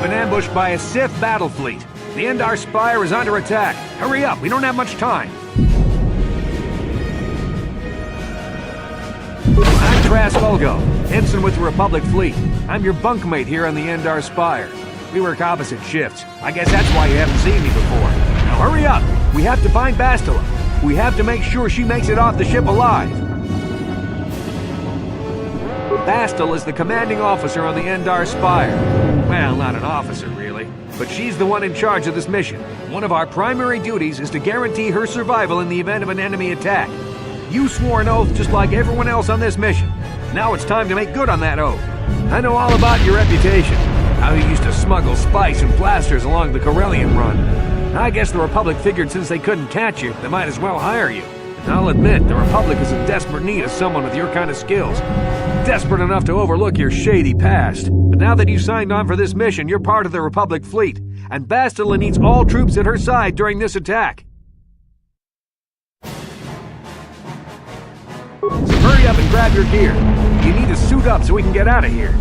We've been ambushed by a Sith battle fleet. The Endar Spire is under attack. Hurry up, we don't have much time. I'm Trask Olgo, ensign with the Republic fleet. I'm your bunkmate here on the Endar Spire. We work opposite shifts. I guess that's why you haven't seen me before. Now hurry up! We have to find Bastila. We have to make sure she makes it off the ship alive. Bastila is the commanding officer on the Endar Spire. Well, not an officer, really. But she's the one in charge of this mission. One of our primary duties is to guarantee her survival in the event of an enemy attack. You swore an oath just like everyone else on this mission. Now it's time to make good on that oath. I know all about your reputation. How you used to smuggle spice and plasters along the Corellian run. I guess the Republic figured since they couldn't catch you, they might as well hire you. And I'll admit, the Republic is in desperate need of someone with your kind of skills. Desperate enough to overlook your shady past. But now that you signed on for this mission, you're part of the Republic fleet. And Bastila needs all troops at her side during this attack. So hurry up and grab your gear. You need to suit up so we can get out of here.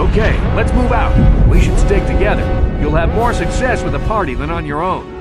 Okay, let's move out. We should stick together. You'll have more success with a party than on your own.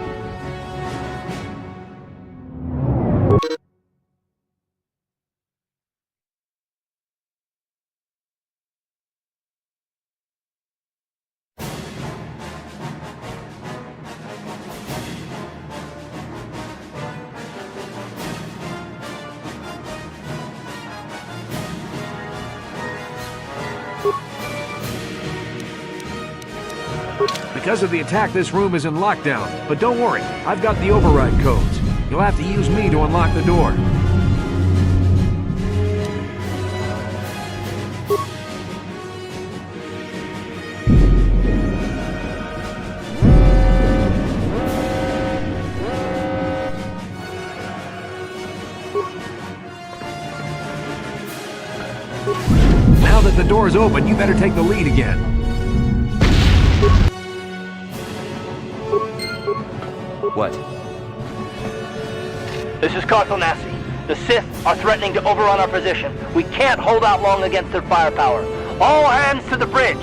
Because of the attack, this room is in lockdown. But don't worry, I've got the override codes. You'll have to use me to unlock the door. Now that the door's open, you better take the lead again. What? This is Carthonasi. The Sith are threatening to overrun our position. We can't hold out long against their firepower. All hands to the bridge!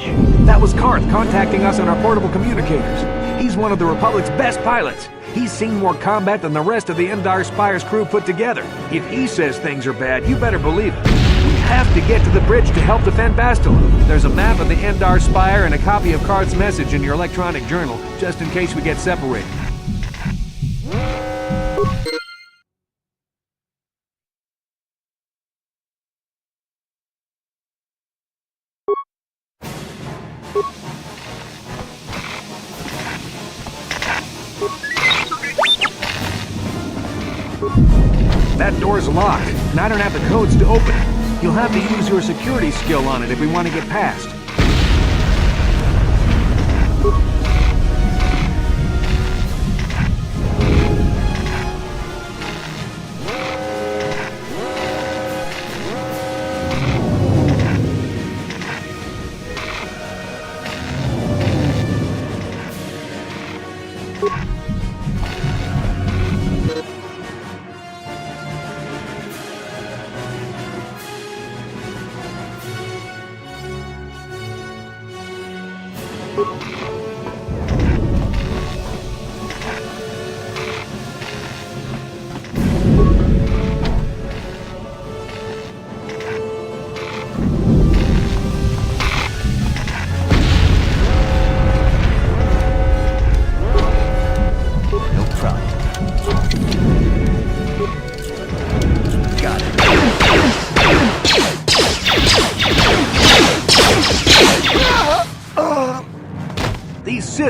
That was Karth contacting us on our portable communicators. He's one of the Republic's best pilots. He's seen more combat than the rest of the Endar Spire's crew put together. If he says things are bad, you better believe it. We have to get to the bridge to help defend Bastila. There's a map of the Endar Spire and a copy of Karth's message in your electronic journal, just in case we get separated. That door's locked, and I don't have the codes to open it. You'll have to use your security skill on it if we want to get past.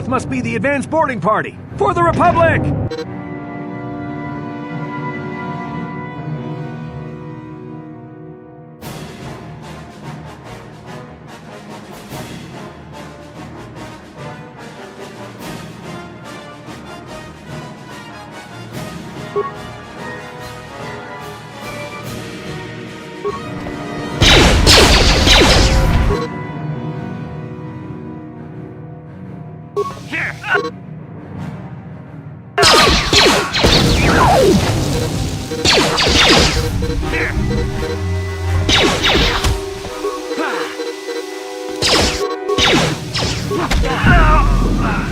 Sith must be the advanced boarding party. For the Republic!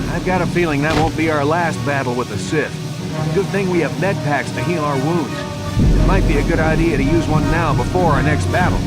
I've got a feeling that won't be our last battle with the Sith. Good thing we have med packs to heal our wounds. It might be a good idea to use one now before our next battle.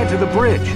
To the bridge.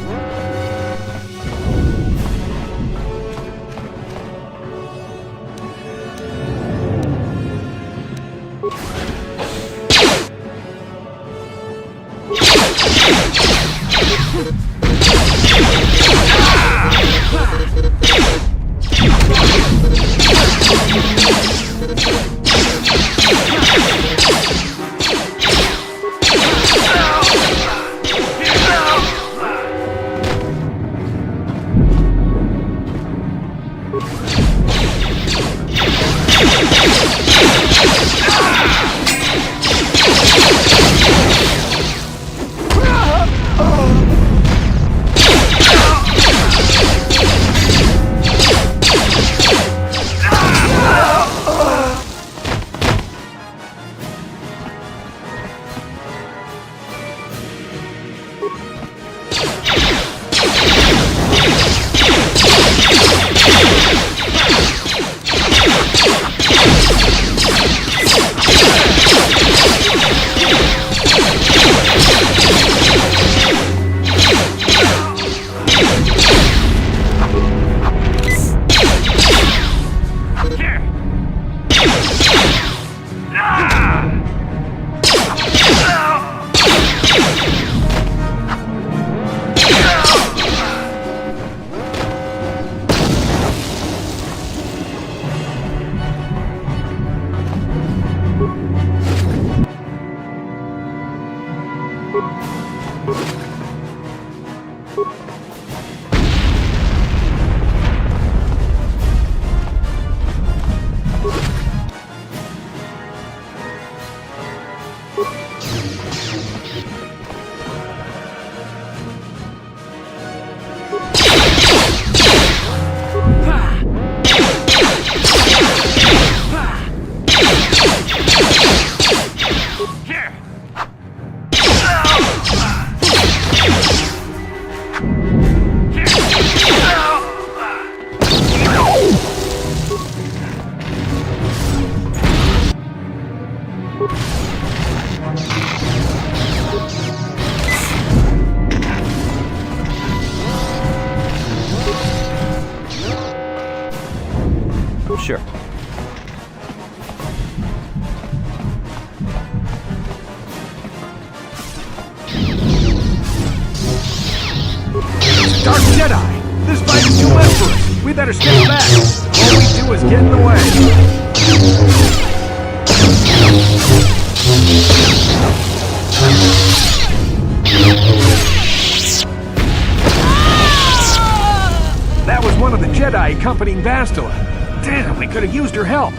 Sure. Dark Jedi! This fight is too much for us! We better stay back! All we do is get in the way! That was one of the Jedi accompanying Bastila. Damn, we could have used her help!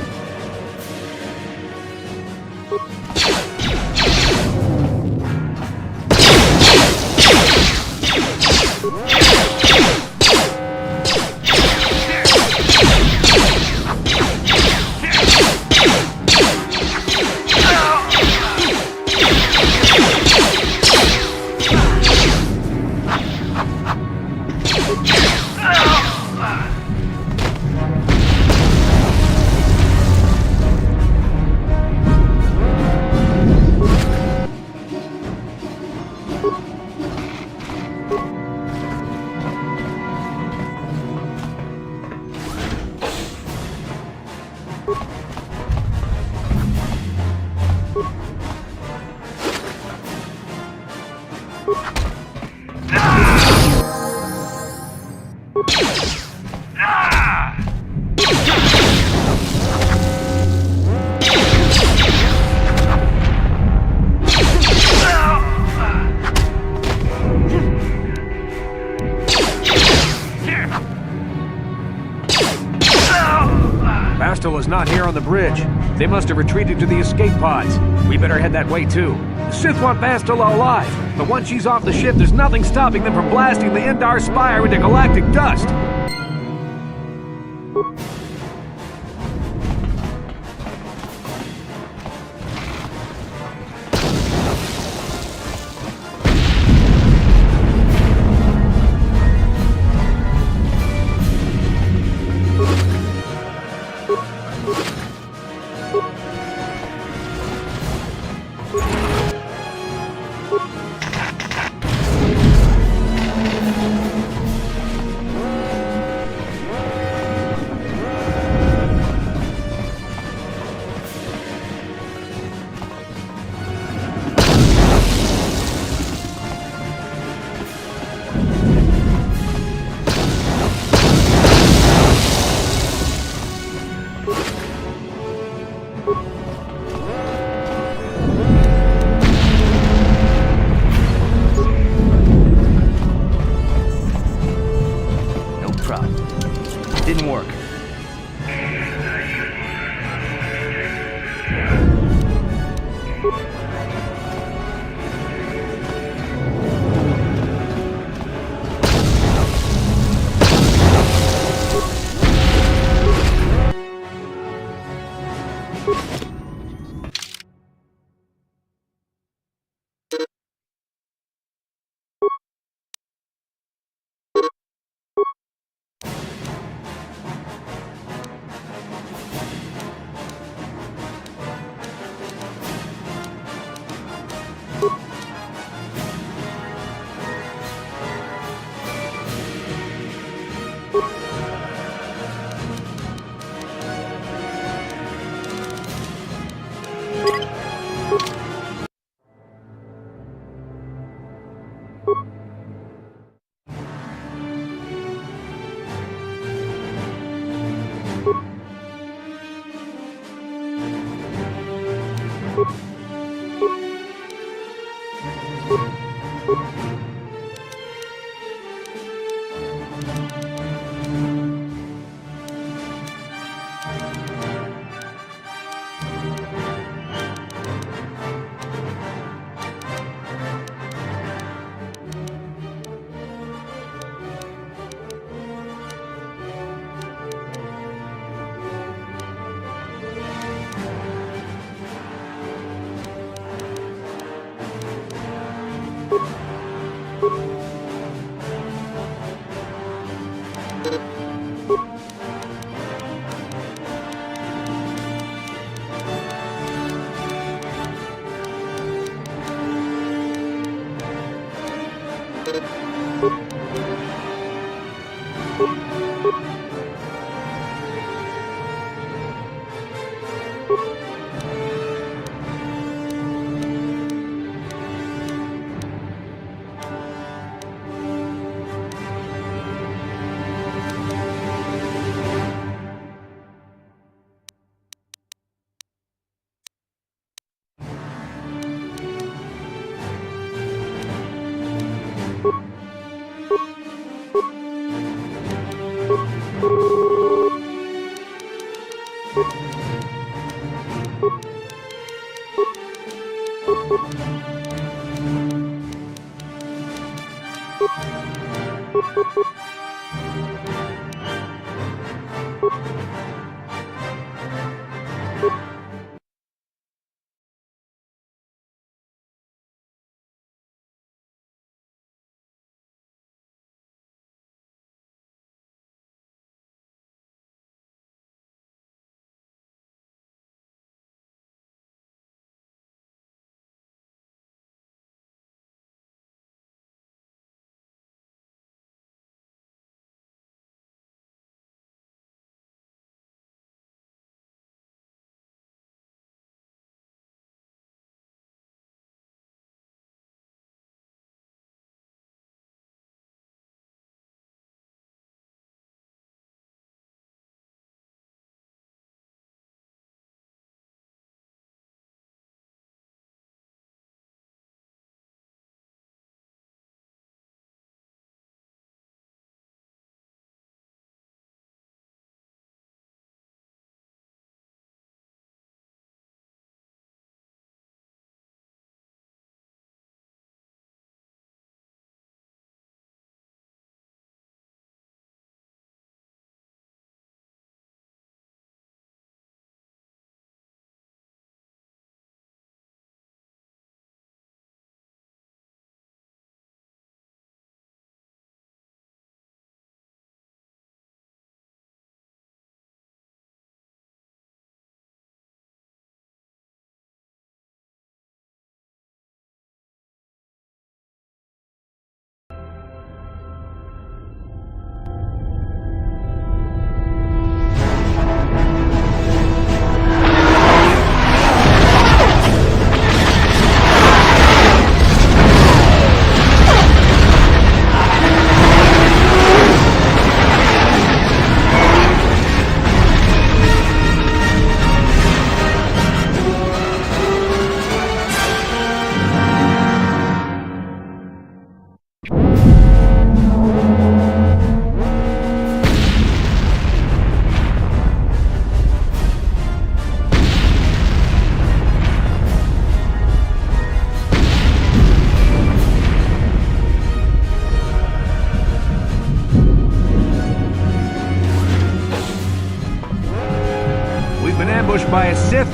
the bridge. They must have retreated to the escape pods. We better head that way too. The Sith want Bastila alive, but once she's off the ship, there's nothing stopping them from blasting the Endar Spire into galactic dust. Didn't work.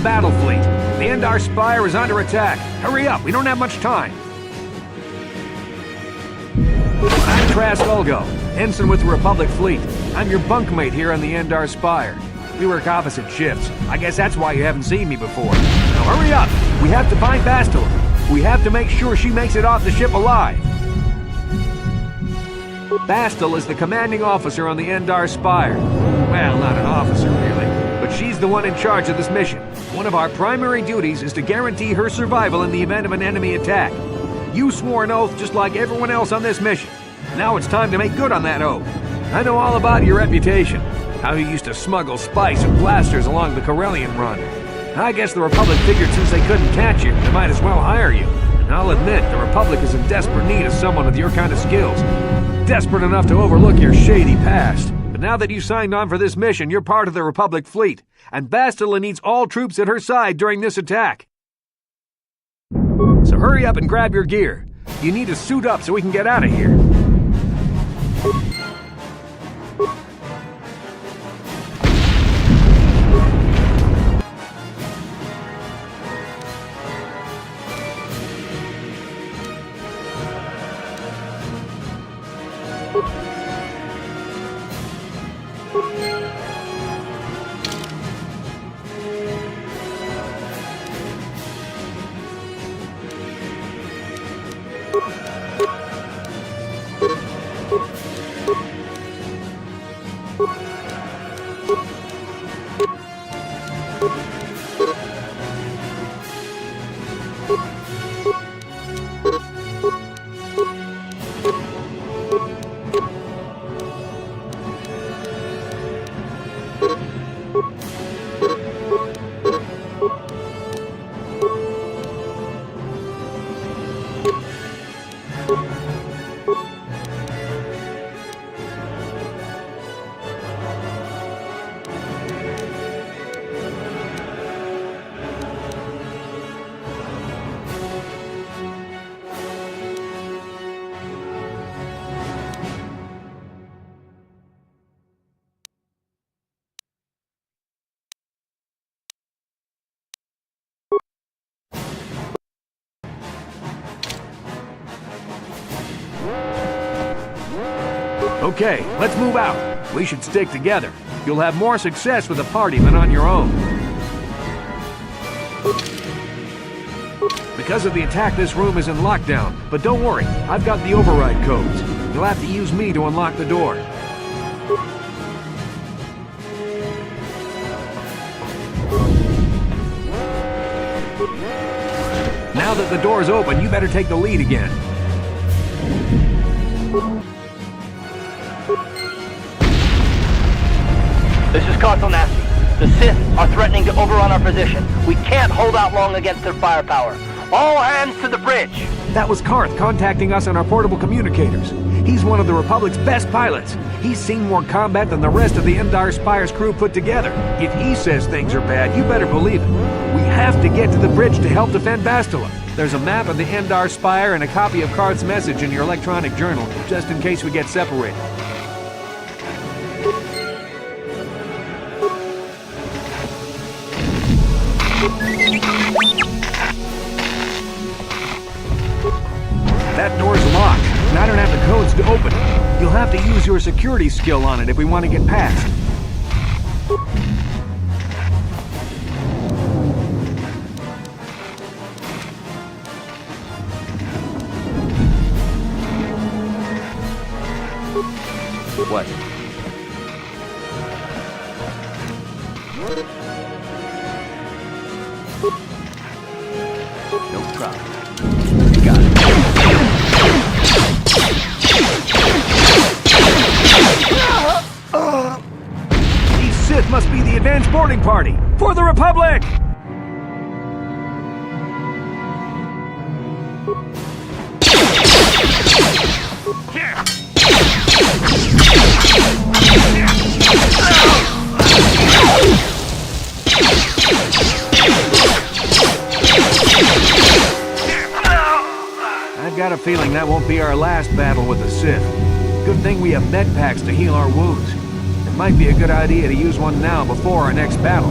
battle fleet. The Endar Spire is under attack. Hurry up, we don't have much time. I'm Trask Ulgo, ensign with the Republic fleet. I'm your bunkmate here on the Endar Spire. We work opposite shifts. I guess that's why you haven't seen me before. Now hurry up! We have to find Bastila. We have to make sure she makes it off the ship alive. Bastila is the commanding officer on the Endar Spire. Well, not an officer, really. But she's the one in charge of this mission. One of our primary duties is to guarantee her survival in the event of an enemy attack. You swore an oath just like everyone else on this mission. Now it's time to make good on that oath. I know all about your reputation. How you used to smuggle spice and blasters along the Corellian run. I guess the Republic figured since they couldn't catch you, they might as well hire you. And I'll admit, the Republic is in desperate need of someone with your kind of skills. Desperate enough to overlook your shady past. But now that you signed on for this mission, you're part of the Republic fleet. And Bastila needs all troops at her side during this attack. So hurry up and grab your gear. You need to suit up so we can get out of here. Okay, let's move out. We should stick together. You'll have more success with a party than on your own. Because of the attack, this room is in lockdown. But don't worry, I've got the override codes. You'll have to use me to unlock the door. Now that the door's open, you better take the lead again. This is Carthel Nasty. The Sith are threatening to overrun our position. We can't hold out long against their firepower. All hands to the bridge! That was Karth contacting us on our portable communicators. He's one of the Republic's best pilots. He's seen more combat than the rest of the Endar Spire's crew put together. If he says things are bad, you better believe it. We have to get to the bridge to help defend Bastila. There's a map of the Endar Spire and a copy of Karth's message in your electronic journal, just in case we get separated. That door's locked, and I don't have the codes to open it. You'll have to use your security skill on it if we want to get past. What? No problem. You got it. These Sith must be the advanced boarding party for the Republic! I've got a feeling that won't be our last battle with the Sith. Good thing we have med packs to heal our wounds. It might be a good idea to use one now before our next battle.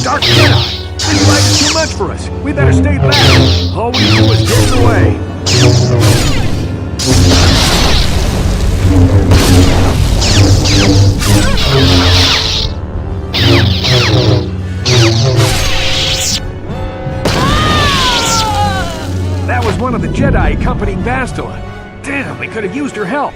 Dark Jedi! This light is too much for us. We better stay back. All we do is drift away. That was one of the Jedi accompanying Bastila. Damn, we could have used her help.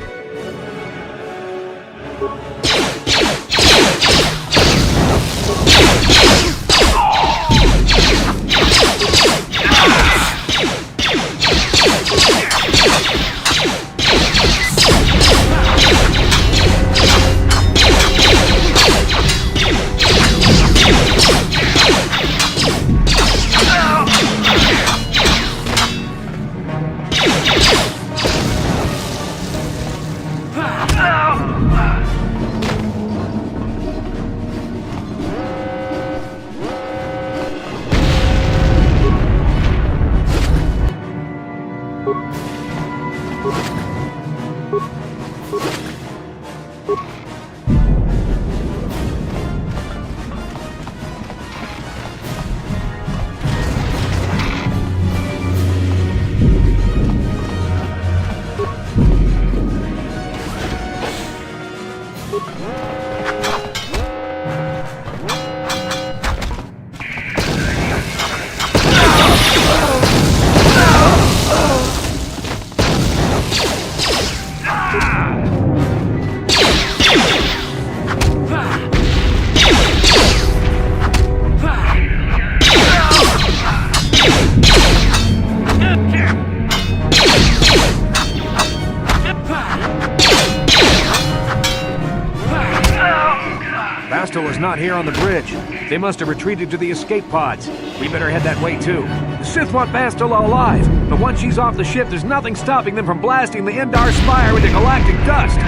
Bastila's not here on the bridge. They must have retreated to the escape pods. We better head that way too. The Sith want Bastila alive, but once she's off the ship, there's nothing stopping them from blasting the Endar Spire into galactic dust.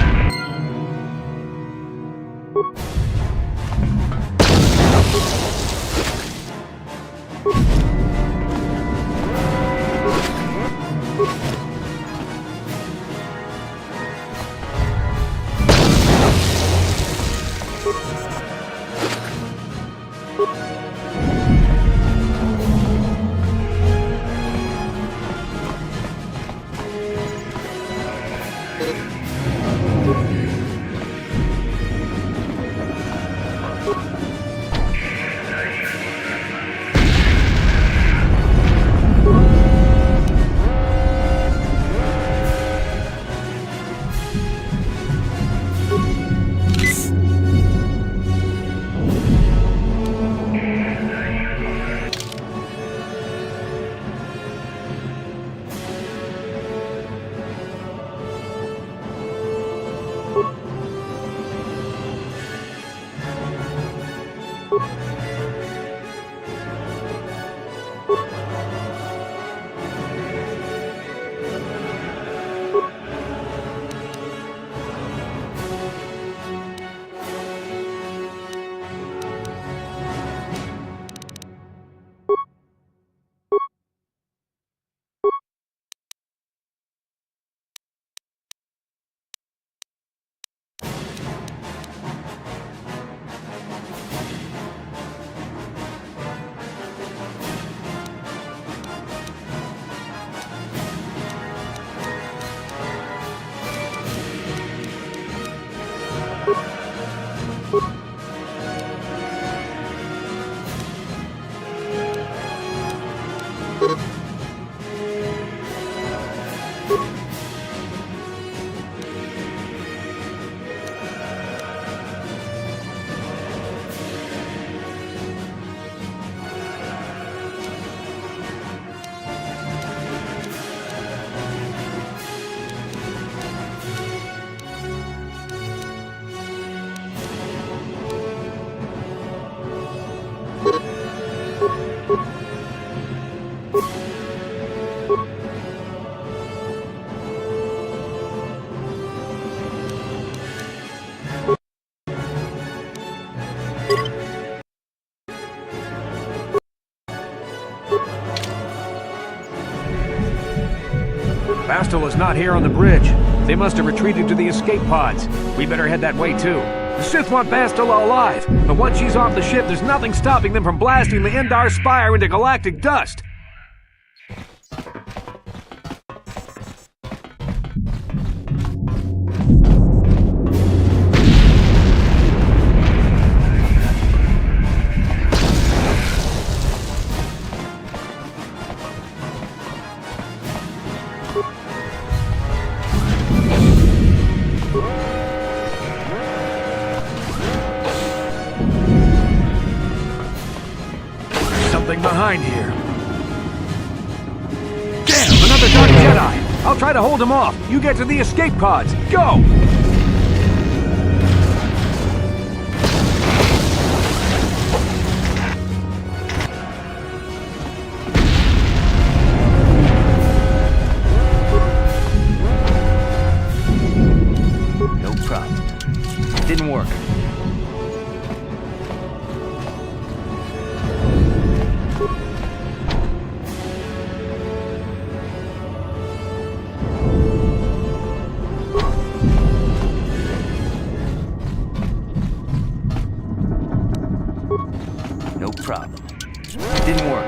Bastila's not here on the bridge. They must have retreated to the escape pods. We better head that way too. The Sith want Bastila alive, but once she's off the ship, there's nothing stopping them from blasting the Endar Spire into galactic dust. Something behind here. Damn, another Dark Jedi! I'll try to hold him off. You get to the escape pods. Go! No problem. Didn't work. No problem. Didn't work.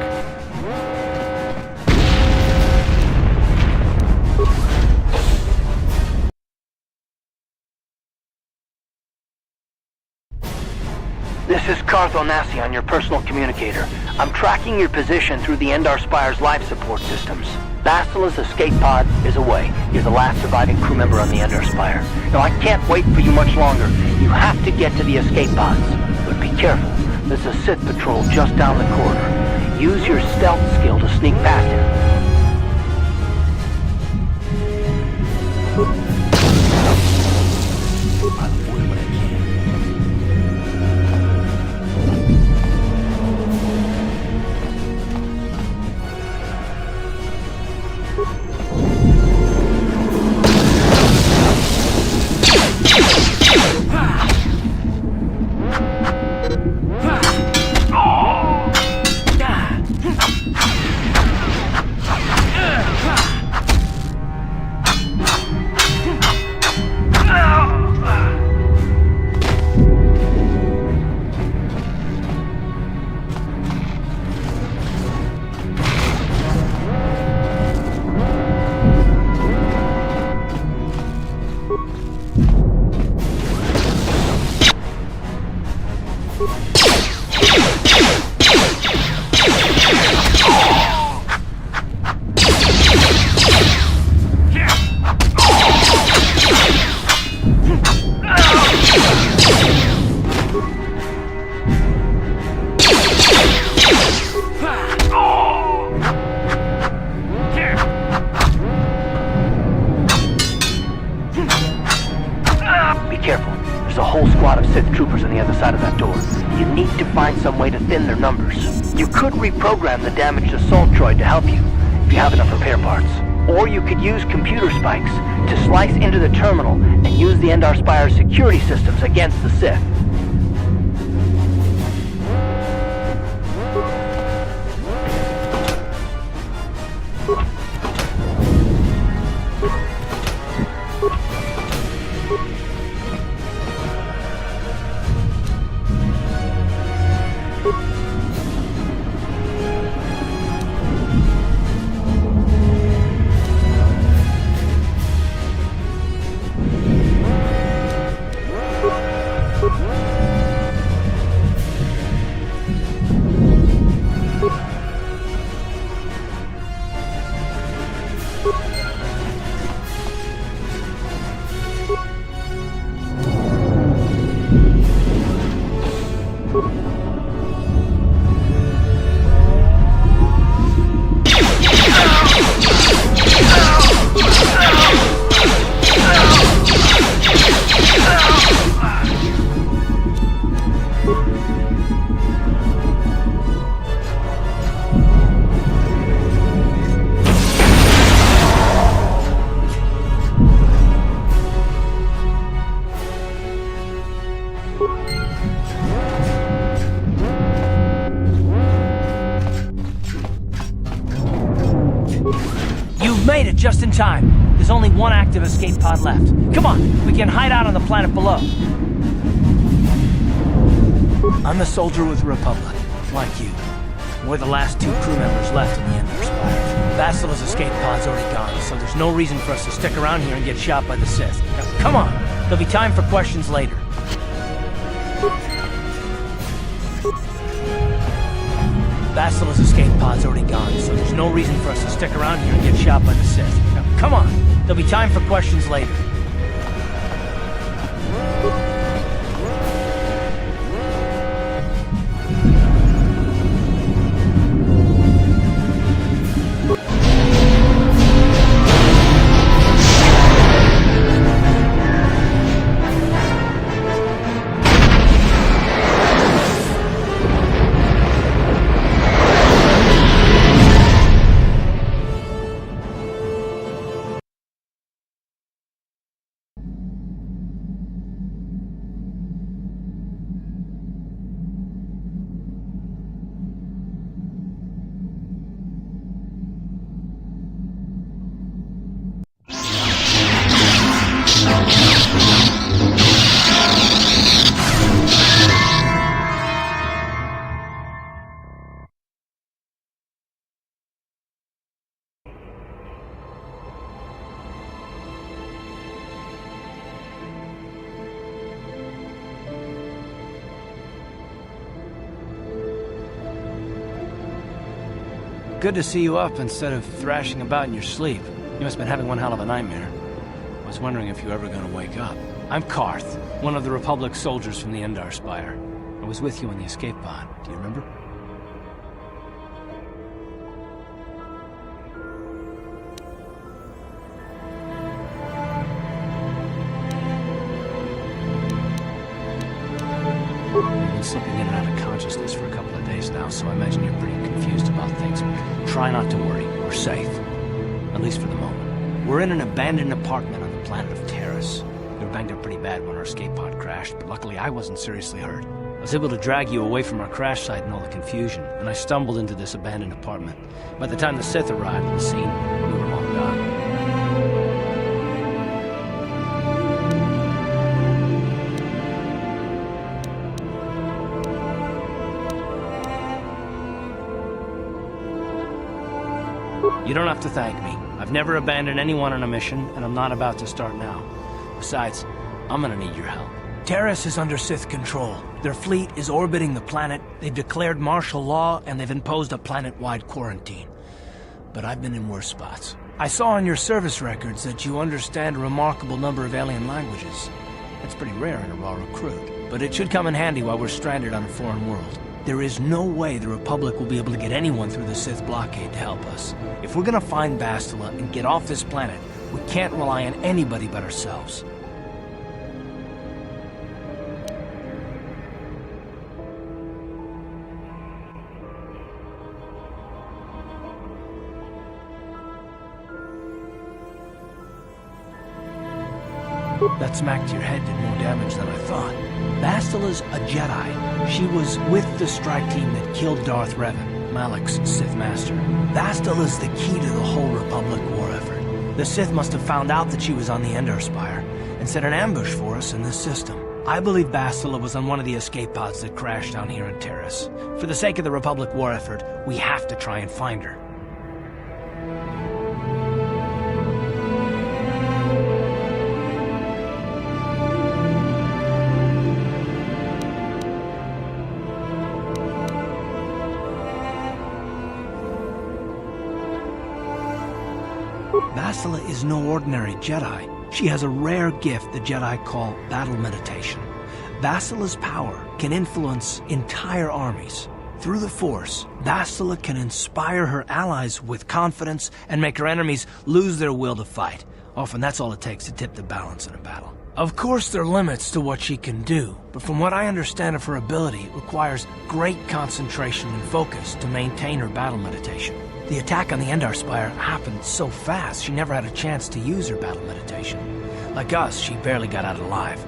This is Cartho Nassi on your personal communicator. I'm tracking your position through the Endar Spire's life support systems. Bastila's escape pod is away. You're the last surviving crew member on the Endar Spire. Now, I can't wait for you much longer. You have to get to the escape pods. But be careful. There's a Sith patrol just down the corridor. Use your stealth skill to sneak past him. I'll avoid what I can. Be careful. There's a whole squad of Sith troopers on the other side of that door. You need to find some way to thin their numbers. You could reprogram the damaged assault droid to help you, if you have enough repair parts. Or you could use computer spikes to slice into the terminal and use the Endar Spire's security systems against the Sith. Made it just in time. There's only one active escape pod left. Come on, we can hide out on the planet below. I'm a soldier with the Republic, like you. We're the last two crew members left in the Endar Spire. Basila's escape pod's already gone, so there's no reason for us to stick around here and get shot by the Sith. Now, come on, there'll be time for questions later. Basila's escape pod's already gone, so there's no reason for us to stick around here and get shot by the Sith. Now, come on, there'll be time for questions later. Good to see you up instead of thrashing about in your sleep. You must have been having one hell of a nightmare. I was wondering if you were ever going to wake up. I'm Karth, one of the Republic soldiers from the Endar Spire. I was with you in the escape pod. Do you remember? You've been slipping in and out of consciousness for a couple of days now, so I imagine you're pretty confused about things. Try not to worry. We're safe. At least for the moment. We're in an abandoned apartment on the planet of Terrace. We were banged up pretty bad when our escape pod crashed, but luckily I wasn't seriously hurt. I was able to drag you away from our crash site and all the confusion, and I stumbled into this abandoned apartment. By the time the Sith arrived on the scene, we were long gone. You don't have to thank me. I've never abandoned anyone on a mission, and I'm not about to start now. Besides, I'm gonna need your help. Terrace is under Sith control. Their fleet is orbiting the planet, they've declared martial law, and they've imposed a planet-wide quarantine. But I've been in worse spots. I saw on your service records that you understand a remarkable number of alien languages. That's pretty rare in a raw recruit, but it should come in handy while we're stranded on a foreign world. There is no way the Republic will be able to get anyone through the Sith blockade to help us. If we're gonna find Bastila and get off this planet, we can't rely on anybody but ourselves. That smack to your head did more damage than I thought. Bastila's a Jedi. She was with the strike team that killed Darth Revan, Malak's Sith master. Bastila's the key to the whole Republic war effort. The Sith must have found out that she was on the Endar Spire and set an ambush for us in this system. I believe Bastila was on one of the escape pods that crashed down here in Terrace. For the sake of the Republic war effort, we have to try and find her. Bastila is no ordinary Jedi. She has a rare gift the Jedi call battle meditation. Bastila's power can influence entire armies. Through the Force, Bastila can inspire her allies with confidence and make her enemies lose their will to fight. Often that's all it takes to tip the balance in a battle. Of course there are limits to what she can do, but from what I understand of her ability, it requires great concentration and focus to maintain her battle meditation. The attack on the Endar Spire happened so fast, she never had a chance to use her battle meditation. Like us, she barely got out alive.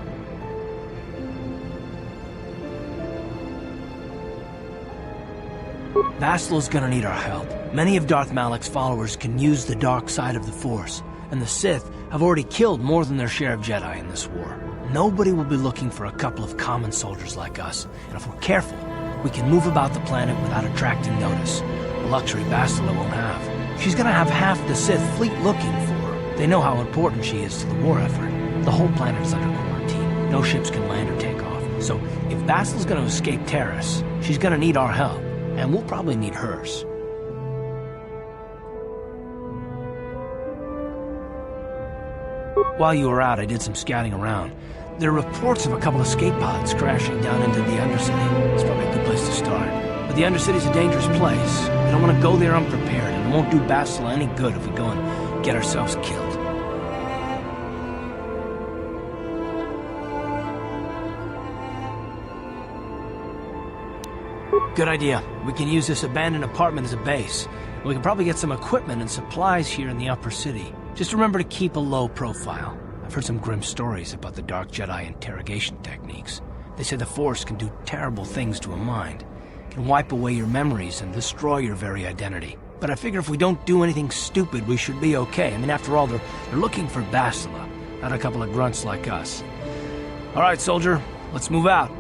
Bastila's gonna need our help. Many of Darth Malak's followers can use the dark side of the Force, and the Sith have already killed more than their share of Jedi in this war. Nobody will be looking for a couple of common soldiers like us, and if we're careful, we can move about the planet without attracting notice. A luxury Bastila won't have. She's gonna have half the Sith fleet looking for her. They know how important she is to the war effort. The whole planet is under quarantine. No ships can land or take off. So if Bastila's gonna escape Terrace, she's gonna need our help, and we'll probably need hers. While you were out, I did some scouting around. There are reports of a couple escape pods crashing down into the Undercity. It's probably a good place to start. But the Undercity's a dangerous place. We don't want to go there unprepared, and it won't do Bastila any good if we go and get ourselves killed. Good idea. We can use this abandoned apartment as a base. We can probably get some equipment and supplies here in the upper city. Just remember to keep a low profile. I've heard some grim stories about the Dark Jedi interrogation techniques. They say the Force can do terrible things to a mind. It can wipe away your memories and destroy your very identity. But I figure if we don't do anything stupid, we should be okay. I mean, after all, they're looking for Bastila, not a couple of grunts like us. All right, soldier, let's move out.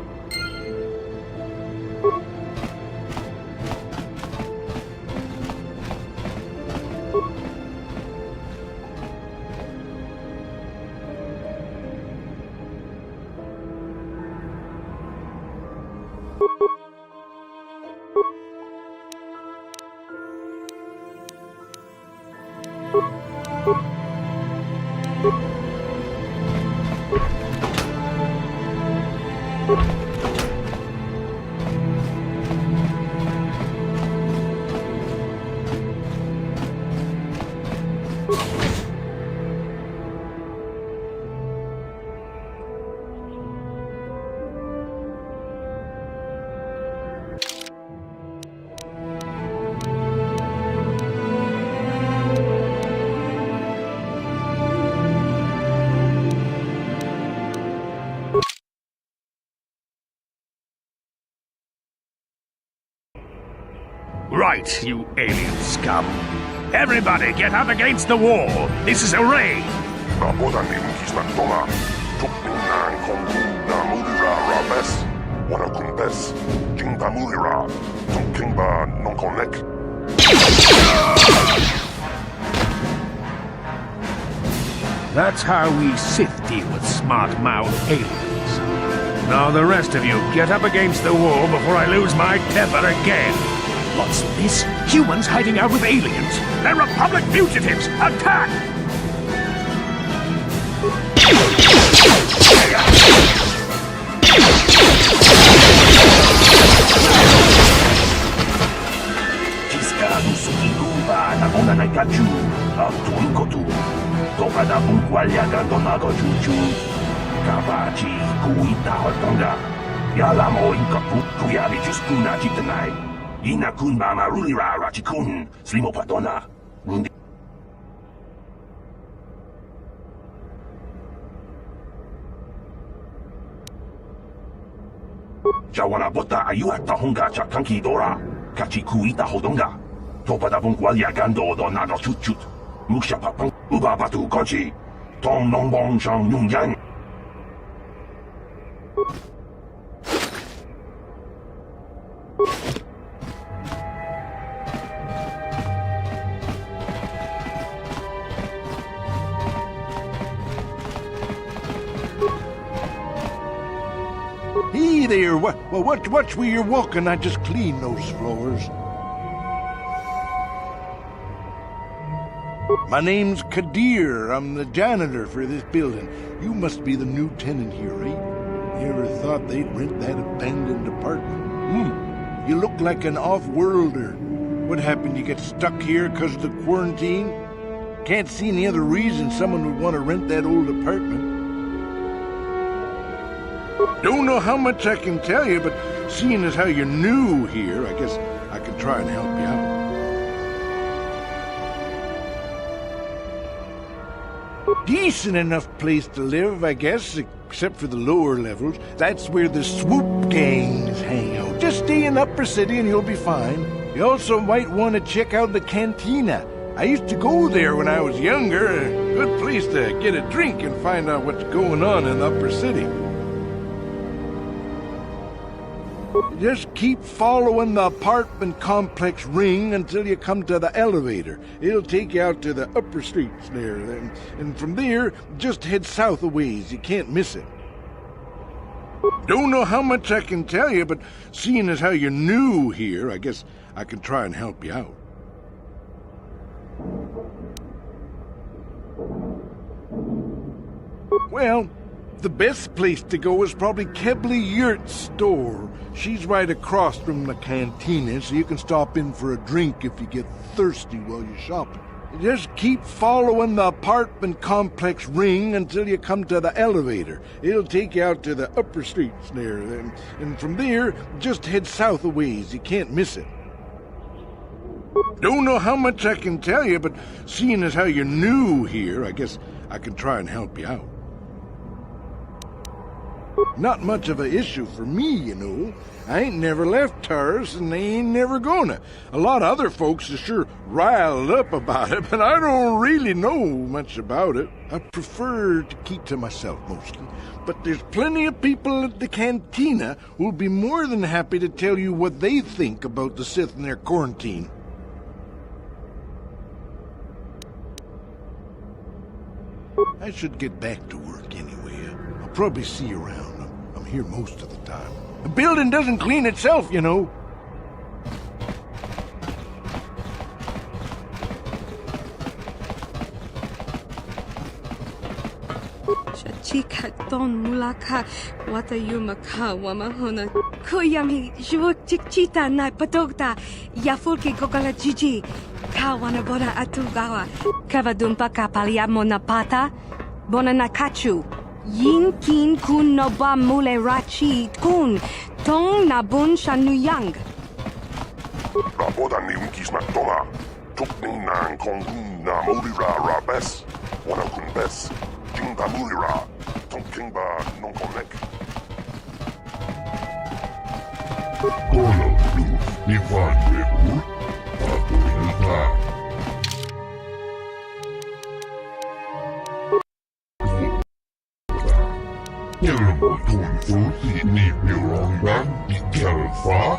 Right, you alien scum. Everybody get up against the wall. This is a raid. That's how we Sith deal with smart-mouthed aliens. Now the rest of you, get up against the wall before I lose my temper again. What's this? Humans hiding out with aliens? They're Republic fugitives! Attack! Ciscado sukinuba na ona na kachu, atun kotu. Toka da bungwalya gandonago juju. Kabachi kuita hotonga. Yala mo inkapu kuyabi juskuna jitanai. Ina kun mama rulira rachikun. Slimo patona. Rundi. Jawana bota ayuha tahonga chakanki dora. Kachi kuita hodonga. Topa da bungwalya gando do nado chut. Musha papang uba batu konchi. Tong nong bong shang yung yang. Hey there, watch where you're walking. I just cleaned those floors. My name's Kadir. I'm the janitor for this building. You must be the new tenant here, right? You ever thought they'd rent that abandoned apartment? You look like an off-worlder. What happened? You get stuck here because of the quarantine? Can't see any other reason someone would want to rent that old apartment. Don't know how much I can tell you, but seeing as how you're new here, I guess I can try and help you out. Decent enough place to live, I guess, except for the lower levels. That's where the swoop gangs hang out. Just stay in Upper City and you'll be fine. You also might want to check out the cantina. I used to go there when I was younger. A good place to get a drink and find out what's going on in the Upper City. Just keep following the apartment complex ring until you come to the elevator. It'll take you out to the upper streets there. And from there, just head south a ways. You can't miss it. Don't know how much I can tell you, but seeing as how you're new here, I guess I can try and help you out. Well, the best place to go is probably Kebley Yurt's store. She's right across from the cantina, so you can stop in for a drink if you get thirsty while you're shopping. Just keep following the apartment complex ring until you come to the elevator. It'll take you out to the upper streets there. And from there, just head south a ways. You can't miss it. Don't know how much I can tell you, but seeing as how you're new here, I guess I can try and help you out. Not much of an issue for me, you know. I ain't never left Taurus, and they ain't never gonna. A lot of other folks are sure riled up about it, but I don't really know much about it. I prefer to keep to myself mostly. But there's plenty of people at the cantina who'll be more than happy to tell you what they think about the Sith and their quarantine. I should get back to work anyway. I'll probably see you around. I'm here most of the time. The building doesn't clean itself, you know. Chikaton mulaka watayumaka wamahona kuyami juchita na patogta yafulki gogala jiji kawana bona atugawa kavadumpa kapalia monapata bona nakachu yinkin kun noba mule rachi kun tong nabun shanuyang Raboda ni unkis na tonga. Tukni na kongun na mulira rabes. Wana kun bes. Jingda mulira. Tongkingba non connect. Kolo lu ni fadwe u. Aku ilta. Nhờ một thùng phố thị niệm điều lòng bán bị kẹo phá.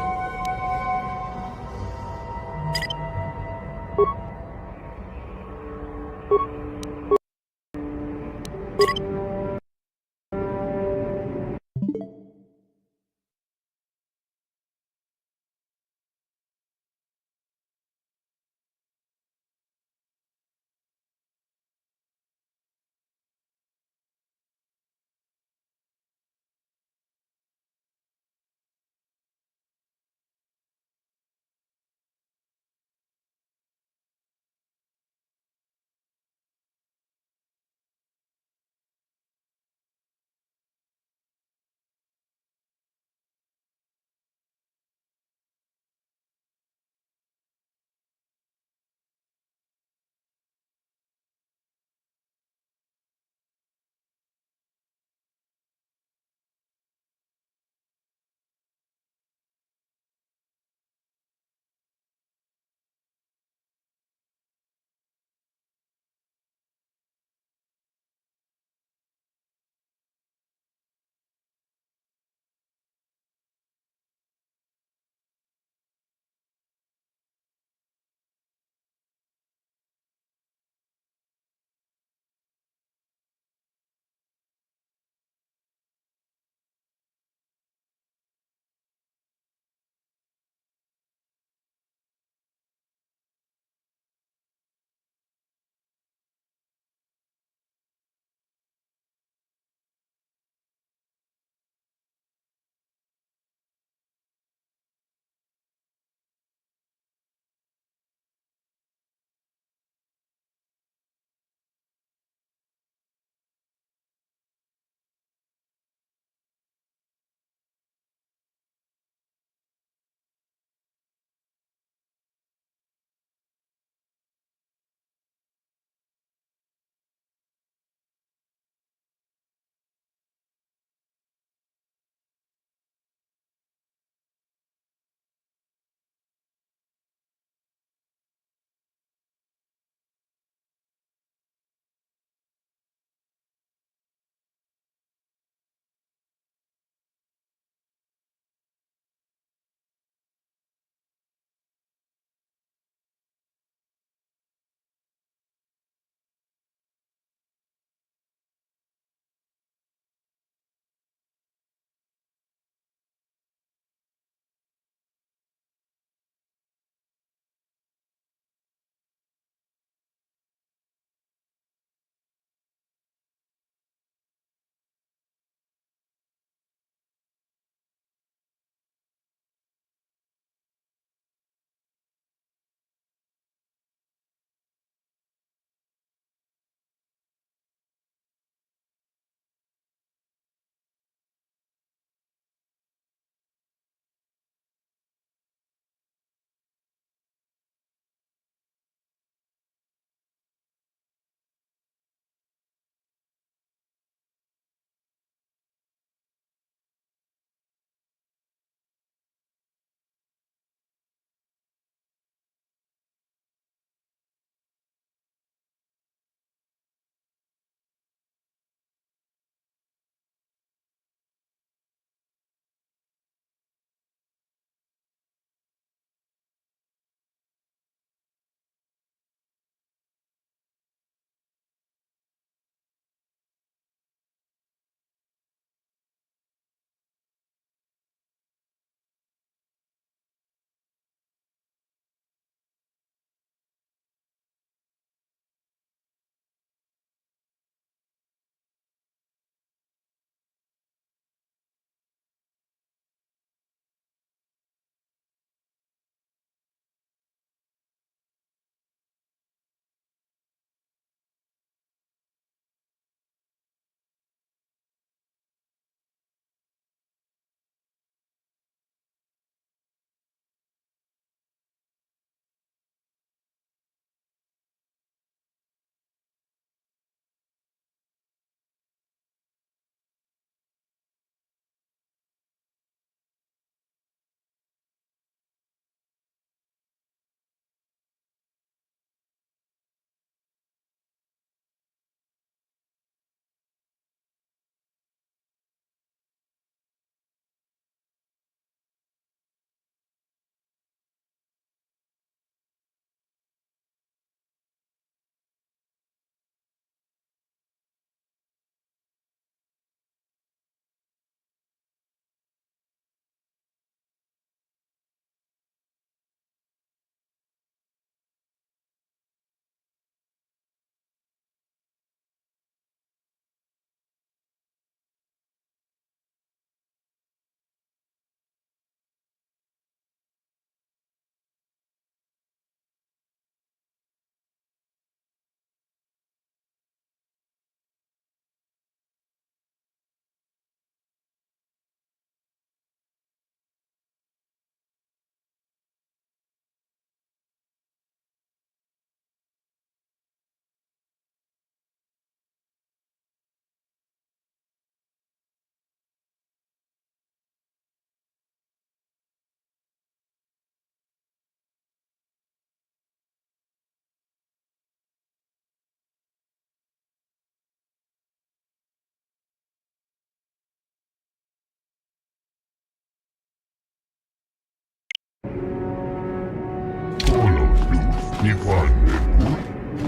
Nifanekut,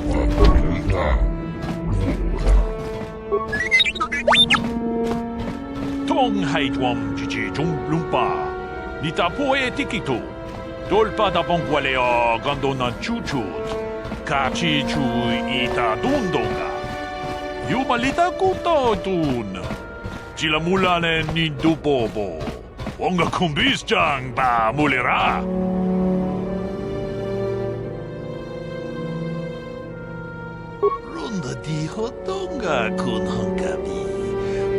Pakulita, Luka. Tong haitwam jiji jung lumpa. Nita poe tikitu. Dolpa da bongwaleo gandona chuchut. Kachi chu ita dundonga. Yumalita kuto tun. Chila mulane ni dupobo. Wonga kumbis jang ba mulera. Runda di hotonga kun hongabi.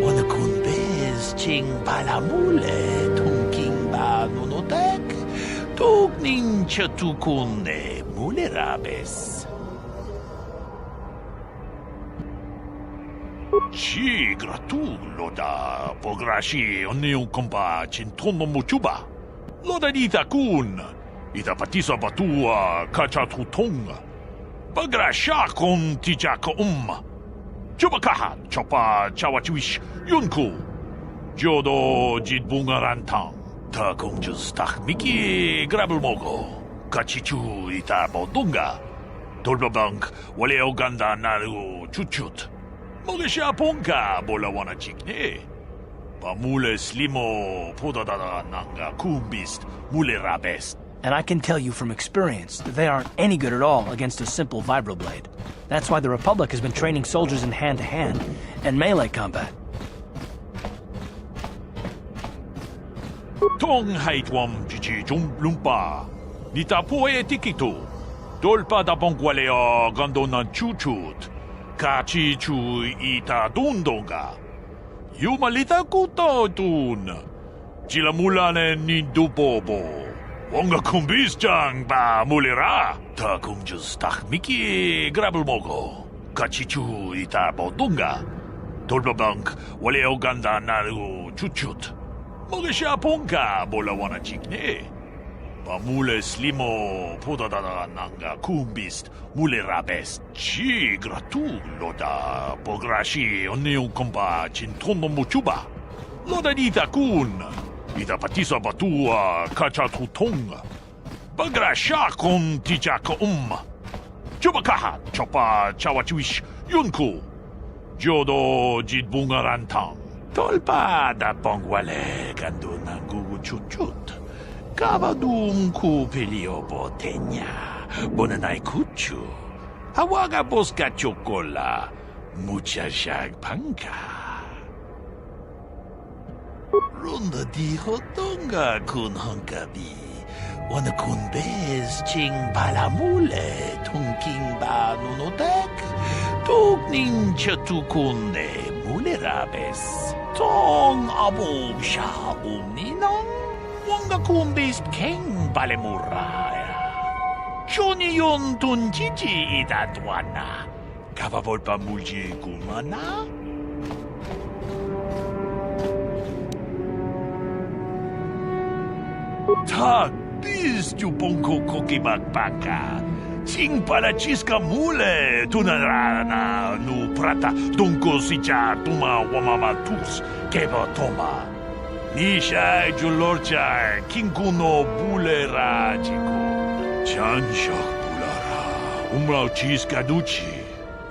Wana kun bez ching balamule tungking ba nunotek. Tuk nincha tukunne mulerabes. Ci gratuloda pograshi onion kompa cintono muchuba. Loda dita kun. Ita patisa batua kacha tutonga. Pagrasha kon tijaka Chubakaha chopa chawachuish yunku. Jodo jidbungarantang. Ta kumjus tak miki grabelmogo. Kachichu ita bodunga. Dolbabank wale oganda naru chuchut. Mogesha ponka bola wana chikne. Pamule slimo podadada nanga kumbist mule rabest. And I can tell you from experience that they aren't any good at all against a simple vibroblade. That's why the Republic has been training soldiers in hand-to-hand and melee combat. Tong haitwam jiji jum lumpa. Nita poe tikitu. Dolpa da bongwaleo gandona chuchut. Kachi chu ita dundonga. Yumalita kuto tun. Chila mulane ni dupobo. Wonga kumbis jang ba mulera. Ta kumjus tak miki grabelmogo. Kachichu ita bodunga. Dolbabank wale oganda naru chuchut. Mogesha ponka bola wana chikne. Pamule slimo podadada nanga kumbist mulera best. Chi gratuloda pograshi onion kompa cintono muchuba. Loda dita kun. Ita patisa batua kacha tutonga. Pagrasha kon tijaka Chubakaha chopa chawachuish yunku. Jodo jidbungarantang. Tolpa da bongwale ganduna gugu chuchut. Kabadum kupilio botenya. Bonanai kuchu. Hawaga boska chokola. Mucha shag panka. Runda di hotonga kun hongabi. Wana kun bez ching balamule tungking ba nunotek. Tuk nincha tukunne mulerabes. Tong abo sha ninong. Wanga kun bez king balemuraya. Choni yon tun chichi idatwana. Kavavolpa mulji kumana. Tak bis tu ponko koki bakbaka. Sing pala chiska mule tunarana nu prata dunko sicha tuma wamamatus keba toma. Nisha julorcha kinkuno bulera chiku. Chanshak bulara umrao chiska duchi.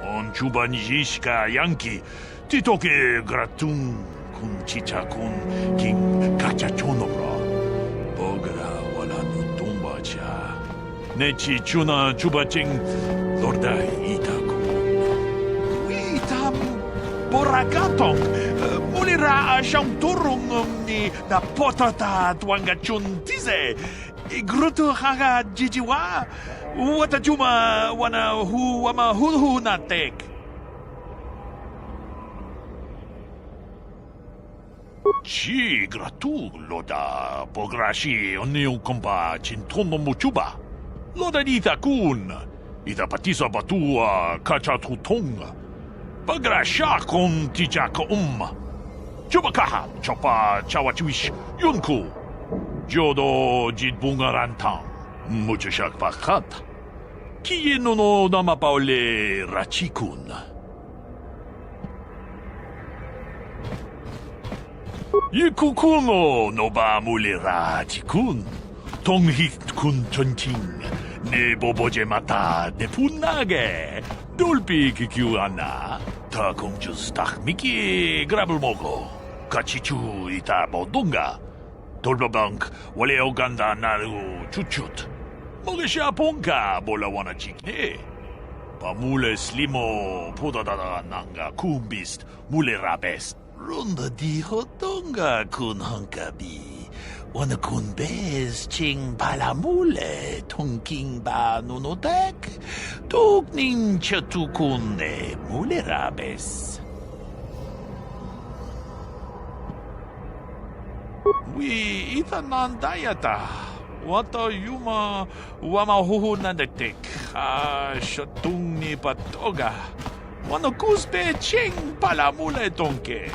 On chubanjishka yanki titoke gratun kun chicha kun king kachachonobra. Bogra wala no tumbacha. Nechi chuna chubaching lorda itaku. Itam boragatong. Mulira siyang turong ni na potata tuanga chuntize. Igruto haga jijiwa. Watajuma wana hu wama hu natek. Ci gratuloda pograshi onion kompa cintono muchuba. Loda dita kun. Ita patisa batua kacha tutonga. Pagrasha kon tijaka Chubakaha chopa chawachuish yunku. Jodo jidbungarantang. Muchashak pakat. Kiye no namapaole rachikun. Yikukuno no ba mulira chikun. 동익 군 전팅 내 보보제 마타 내 분나게 돌비 기규하나 다 공주 스탁 미끼 그랍을 먹어 같이 주 이따 뭐던가 돌바방크 원래 오간다 나누 주춧 먹으샤 본가 몰라 원하 찍네 바물레 슬리모 보다다다 난가 쿰비스트 물레 라베스 론다 디호던가 군 헝가비 원하 군베스 칭 발라물레 통킹바 노노닥 독닌 처투군네 물레 라베스 위 이타 난다야다 왔다 유마 와마 호호난데틱 아 셔뚱니 바토가 와노 쿠스베 칭 발라물레 동케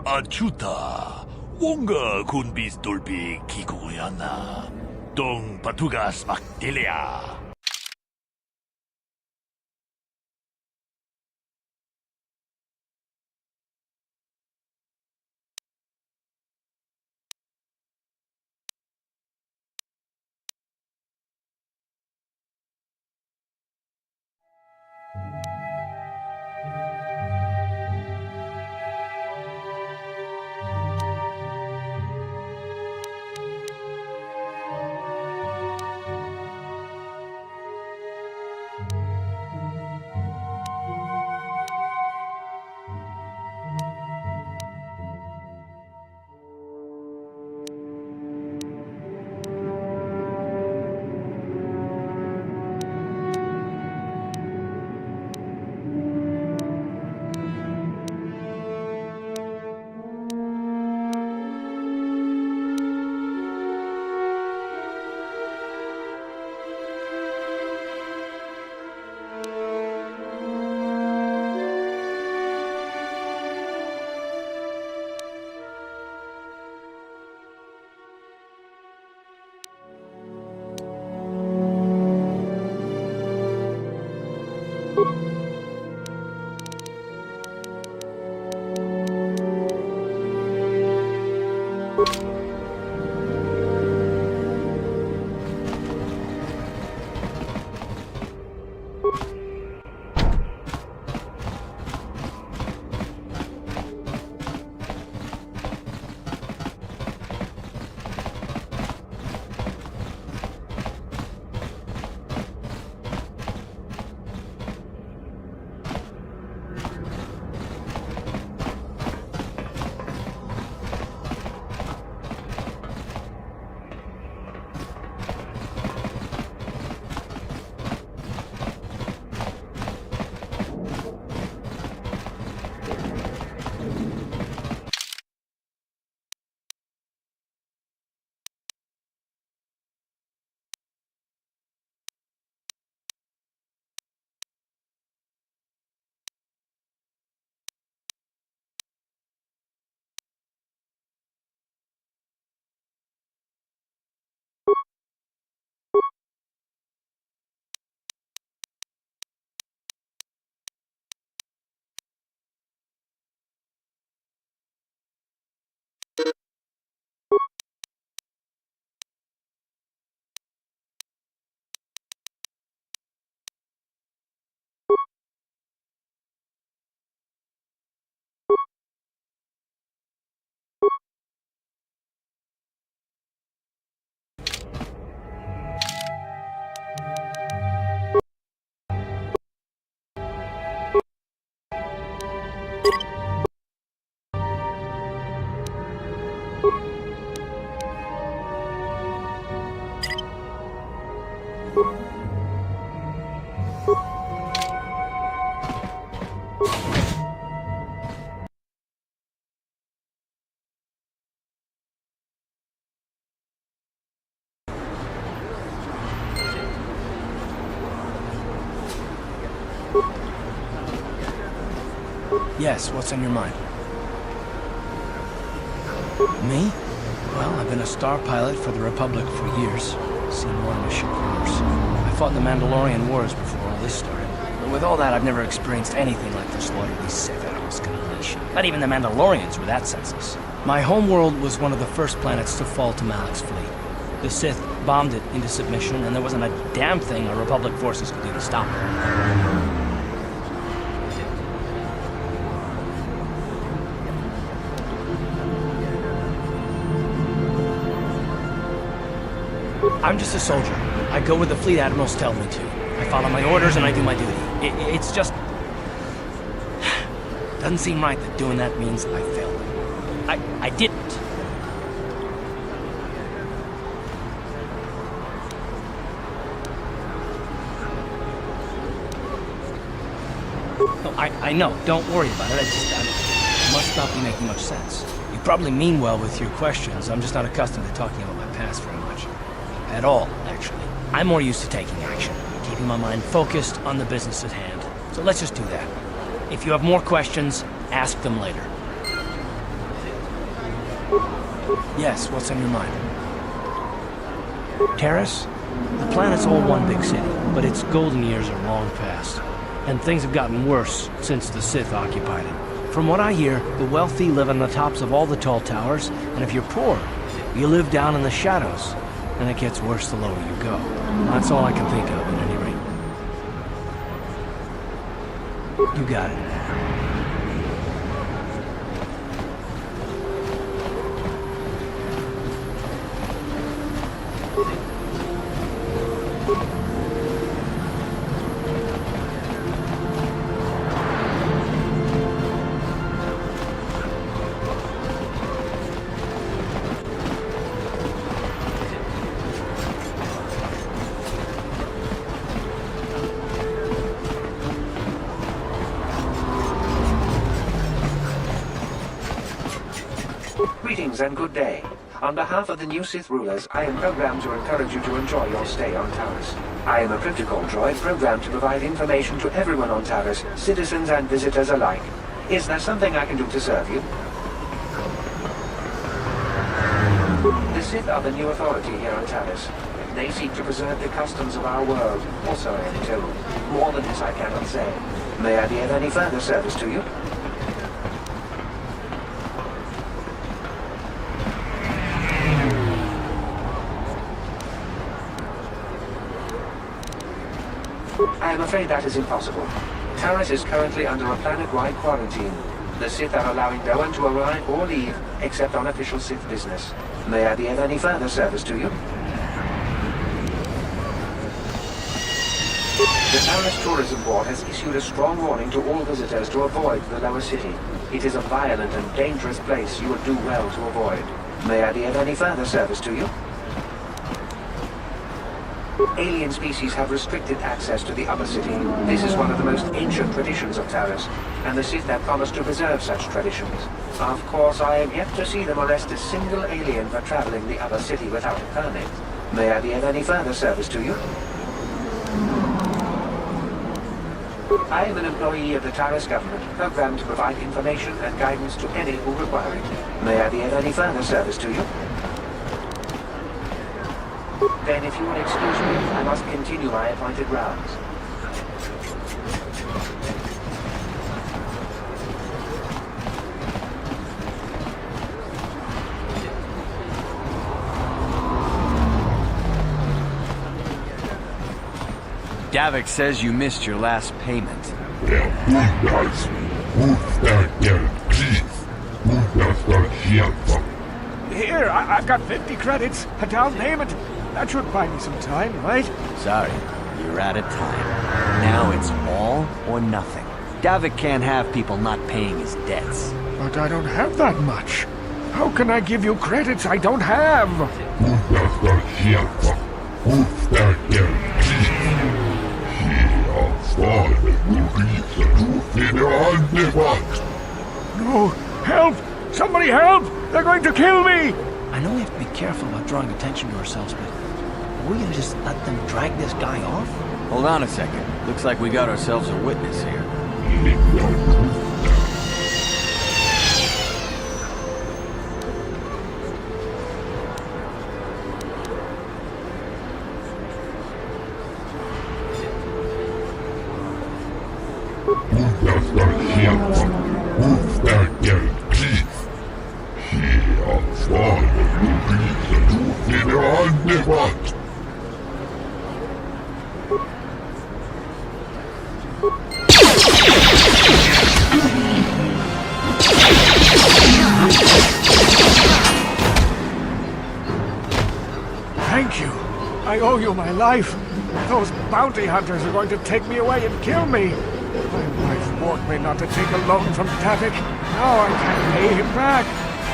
아추타 원가 군비스 돌비 기구야나 동 바투가스 막딜레야 Yes, what's on your mind? Me? Well, I've been a star pilot for the Republic for years. Seen more than a ship course. I fought in the Mandalorian Wars before all this started. But with all that, I've never experienced anything like the slaughter these Sith animals can unleash. much. Not even the Mandalorians were that senseless. My homeworld was one of the first planets to fall to Malik's fleet. The Sith bombed it into submission, and there wasn't a damn thing our Republic forces could do to stop it. I'm just a soldier. I go where the fleet admirals tell me to. I follow my orders and I do my duty. It's just... doesn't seem right that doing that means I failed them. I didn't. No, I know. Don't worry about it. It must not be making much sense. You probably mean well with your questions. I'm just not accustomed to talking about my past very much. At all, actually. I'm more used to taking action, keeping my mind focused on the business at hand. So let's just do that. If you have more questions, ask them later. Yes, what's on your mind? Terrace? The planet's all one big city, but its golden years are long past. And things have gotten worse since the Sith occupied it. From what I hear, the wealthy live on the tops of all the tall towers, and if you're poor, you live down in the shadows. And it gets worse the lower you go. That's all I can think of, at any rate. You got it. Greetings and good day. On behalf of the new Sith rulers, I am programmed to encourage you to enjoy your stay on Taris. I am a protocol droid programmed to provide information to everyone on Taris, citizens and visitors alike. Is there something I can do to serve you? The Sith are the new authority here on Taris. They seek to preserve the customs of our world, or so I am told. More than this I cannot say. May I be of any further service to you? I am afraid that is impossible. Taris is currently under a planet-wide quarantine. The Sith are allowing no one to arrive or leave, except on official Sith business. May I be of any further service to you? The Taris Tourism Board has issued a strong warning to all visitors to avoid the lower city. It is a violent and dangerous place you would do well to avoid. May I be of any further service to you? Alien species have restricted access to the upper city. This is one of the most ancient traditions of Taris, and the Sith have promised to preserve such traditions. Of course, I have yet to see them arrest a single alien for traveling the upper city without a permit. May I be of any further service to you? I am an employee of the Taris government, programmed to provide information and guidance to any who require it. May I be of any further service to you? Then, if you would excuse me, I must continue my appointed rounds. Davik says you missed your last payment. Here, I've got 50 credits, a down payment. That should buy me some time, right? Sorry, you're out of time. Now it's all or nothing. Davik can't have people not paying his debts. But I don't have that much. How can I give you credits I don't have? No! Help! Somebody help! They're going to kill me! I know we have to be careful about drawing attention to ourselves, but are we gonna just let them drag this guy off? Hold on a second. Looks like we got ourselves a witness here. Wolfgang Keith. Hier vorne bewiesen du wieder angewandt. Thank you. I owe you my life. Those bounty hunters are going to take me away and kill me. My wife warned me not to take a loan from Davik. Now I can't pay him back.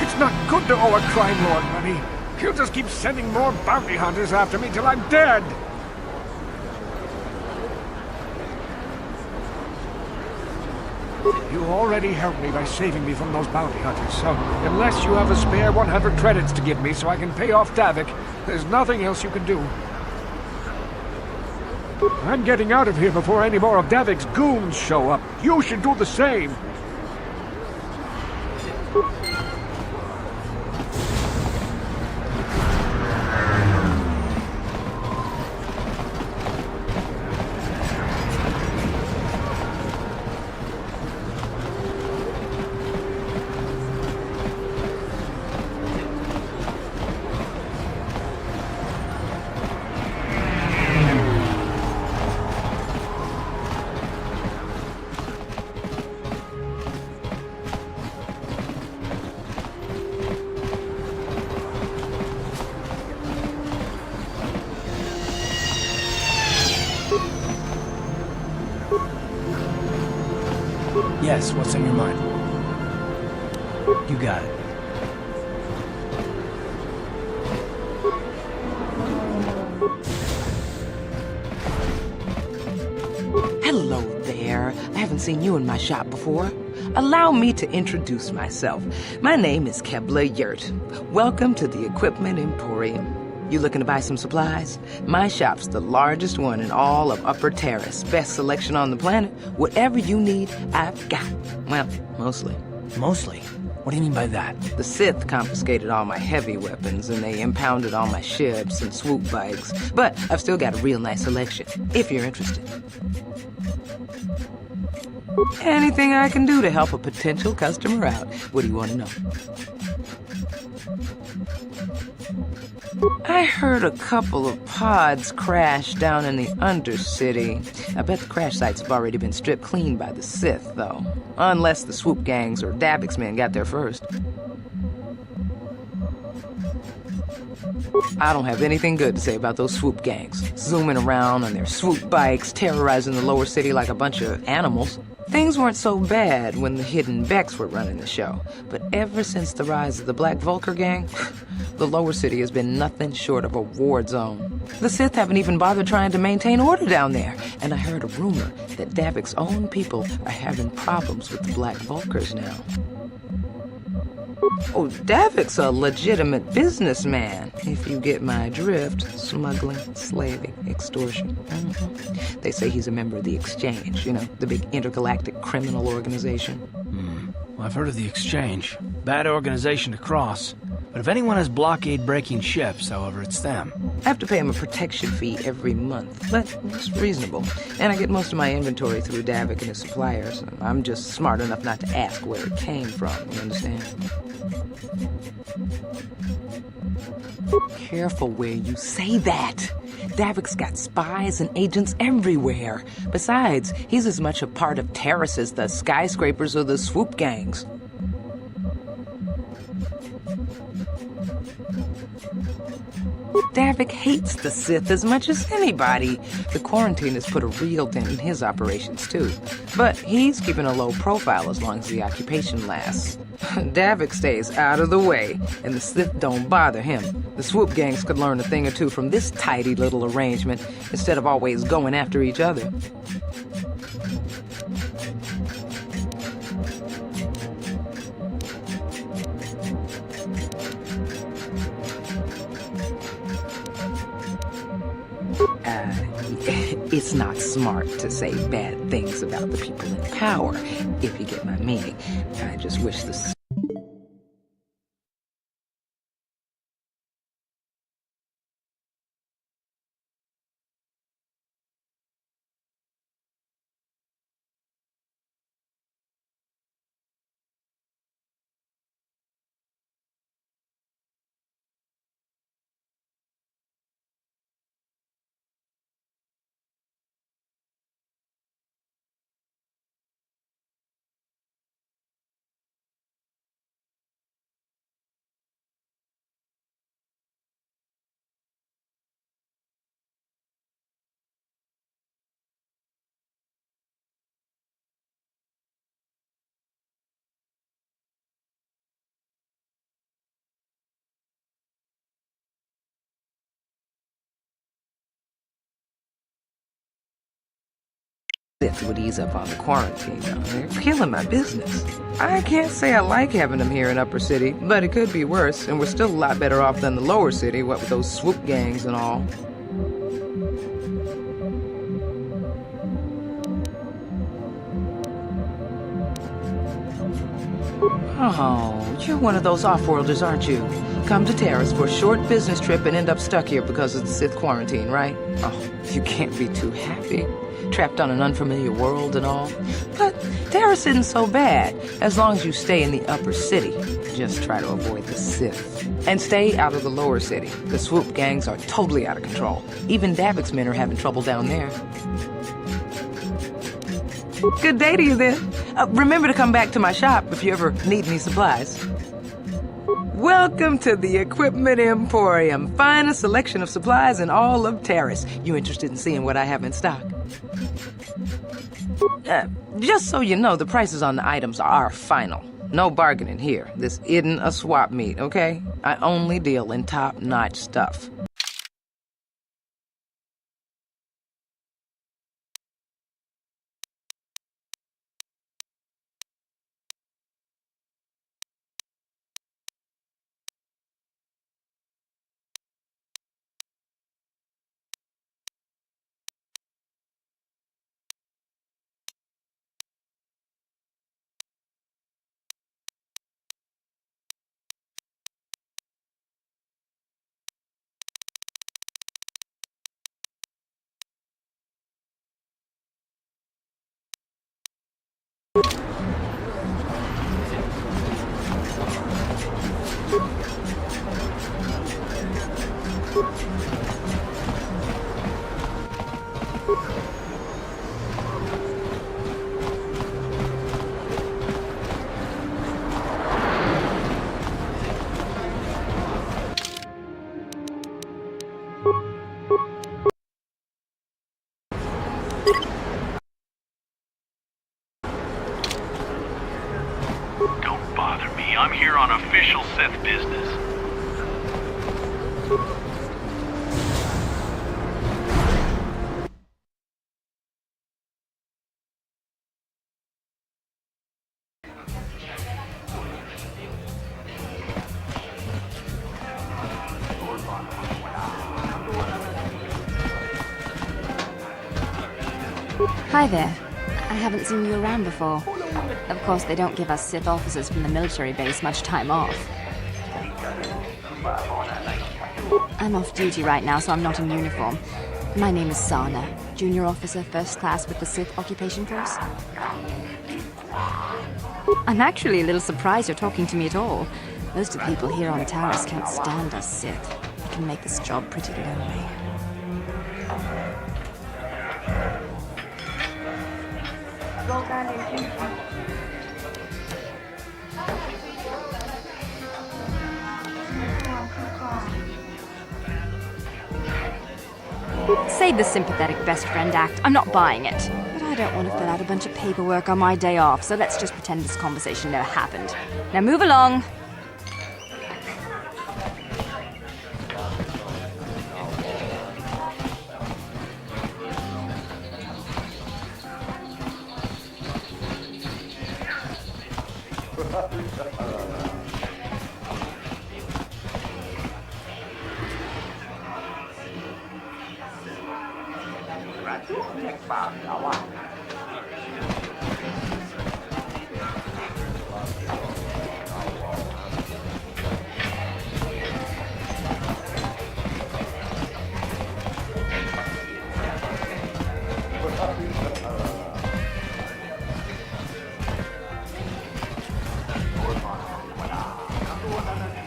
It's not good to owe a crime lord money. He'll just keep sending more bounty hunters after me till I'm dead. You already helped me by saving me from those bounty hunters, so unless you have a spare 100 credits to give me so I can pay off Davik, there's nothing else you can do. I'm getting out of here before any more of Davik's goons show up. You should do the same. Yes, what's on your mind? You got it. Hello there. I haven't seen you in my shop before. Allow me to introduce myself. My name is Kebla Yurt. Welcome to the Equipment Emporium. You looking to buy some supplies? My shop's the largest one in all of Upper Terrace. Best selection on the planet. Whatever you need, I've got. Well, mostly. Mostly? What do you mean by that? The Sith confiscated all my heavy weapons, and they impounded all my ships and swoop bikes. But I've still got a real nice selection, if you're interested. Anything I can do to help a potential customer out. What do you want to know? I heard a couple of pods crash down in the Undercity. I bet the crash sites have already been stripped clean by the Sith, though. Unless the swoop gangs or Davik's men got there first. I don't have anything good to say about those swoop gangs. Zooming around on their swoop bikes, terrorizing the lower city like a bunch of animals. Things weren't so bad when the Hidden Becks were running the show. But ever since the rise of the Black Vulcar gang, the lower city has been nothing short of a war zone. The Sith haven't even bothered trying to maintain order down there. And I heard a rumor that Davik's own people are having problems with the Black Vulcars now. Oh, Davik's a legitimate businessman, if you get my drift. Smuggling, slaving, extortion. They say he's a member of the Exchange, you know, the big intergalactic criminal organization. Well, I've heard of the Exchange. Bad organization to cross. But if anyone has blockade-breaking ships, however, it's them. I have to pay him a protection fee every month, but it's reasonable. And I get most of my inventory through Davik and his suppliers. I'm just smart enough not to ask where it came from, you understand? Careful where you say that. Davik's got spies and agents everywhere. Besides, he's as much a part of Terrace as the skyscrapers or the swoop gangs. Davik hates the Sith as much as anybody. The quarantine has put a real dent in his operations, too. But he's keeping a low profile as long as the occupation lasts. Davik stays out of the way, and the Sith don't bother him. The swoop gangs could learn a thing or two from this tidy little arrangement, instead of always going after each other. It's not smart to say bad things about the people in power, if you get my meaning. I just wish the Sith would ease up on the quarantine down there, killing my business. I can't say I like having them here in Upper City, but it could be worse, and we're still a lot better off than the Lower City, what with those swoop gangs and all. Oh, you're one of those off-worlders, aren't you? Come to Terrace for a short business trip and end up stuck here because of the Sith quarantine, right? Oh, you can't be too happy. Trapped on an unfamiliar world and all. But Terrace isn't so bad, as long as you stay in the Upper City. Just try to avoid the Sith. And stay out of the Lower City. The swoop gangs are totally out of control. Even Davik's men are having trouble down there. Good day to you, then. Remember to come back to my shop if you ever need any supplies. Welcome to the Equipment Emporium. Finest selection of supplies in all of Terrace. You interested in seeing what I have in stock? Just so you know, the prices on the items are final. No bargaining here. This isn't a swap meet, okay? I only deal in top-notch stuff. Don't bother me. I'm here on official Sith business. Hi there. I haven't seen you around before. Of course, they don't give us Sith officers from the military base much time off. I'm off duty right now, so I'm not in uniform. My name is Sana, junior officer, first class with the Sith occupation force. I'm actually a little surprised you're talking to me at all. Most of the people here on Taris can't stand us Sith. It can make this job pretty lonely. Save the sympathetic best friend act. I'm not buying it. But I don't want to fill out a bunch of paperwork on my day off, so let's just pretend this conversation never happened. Now move along.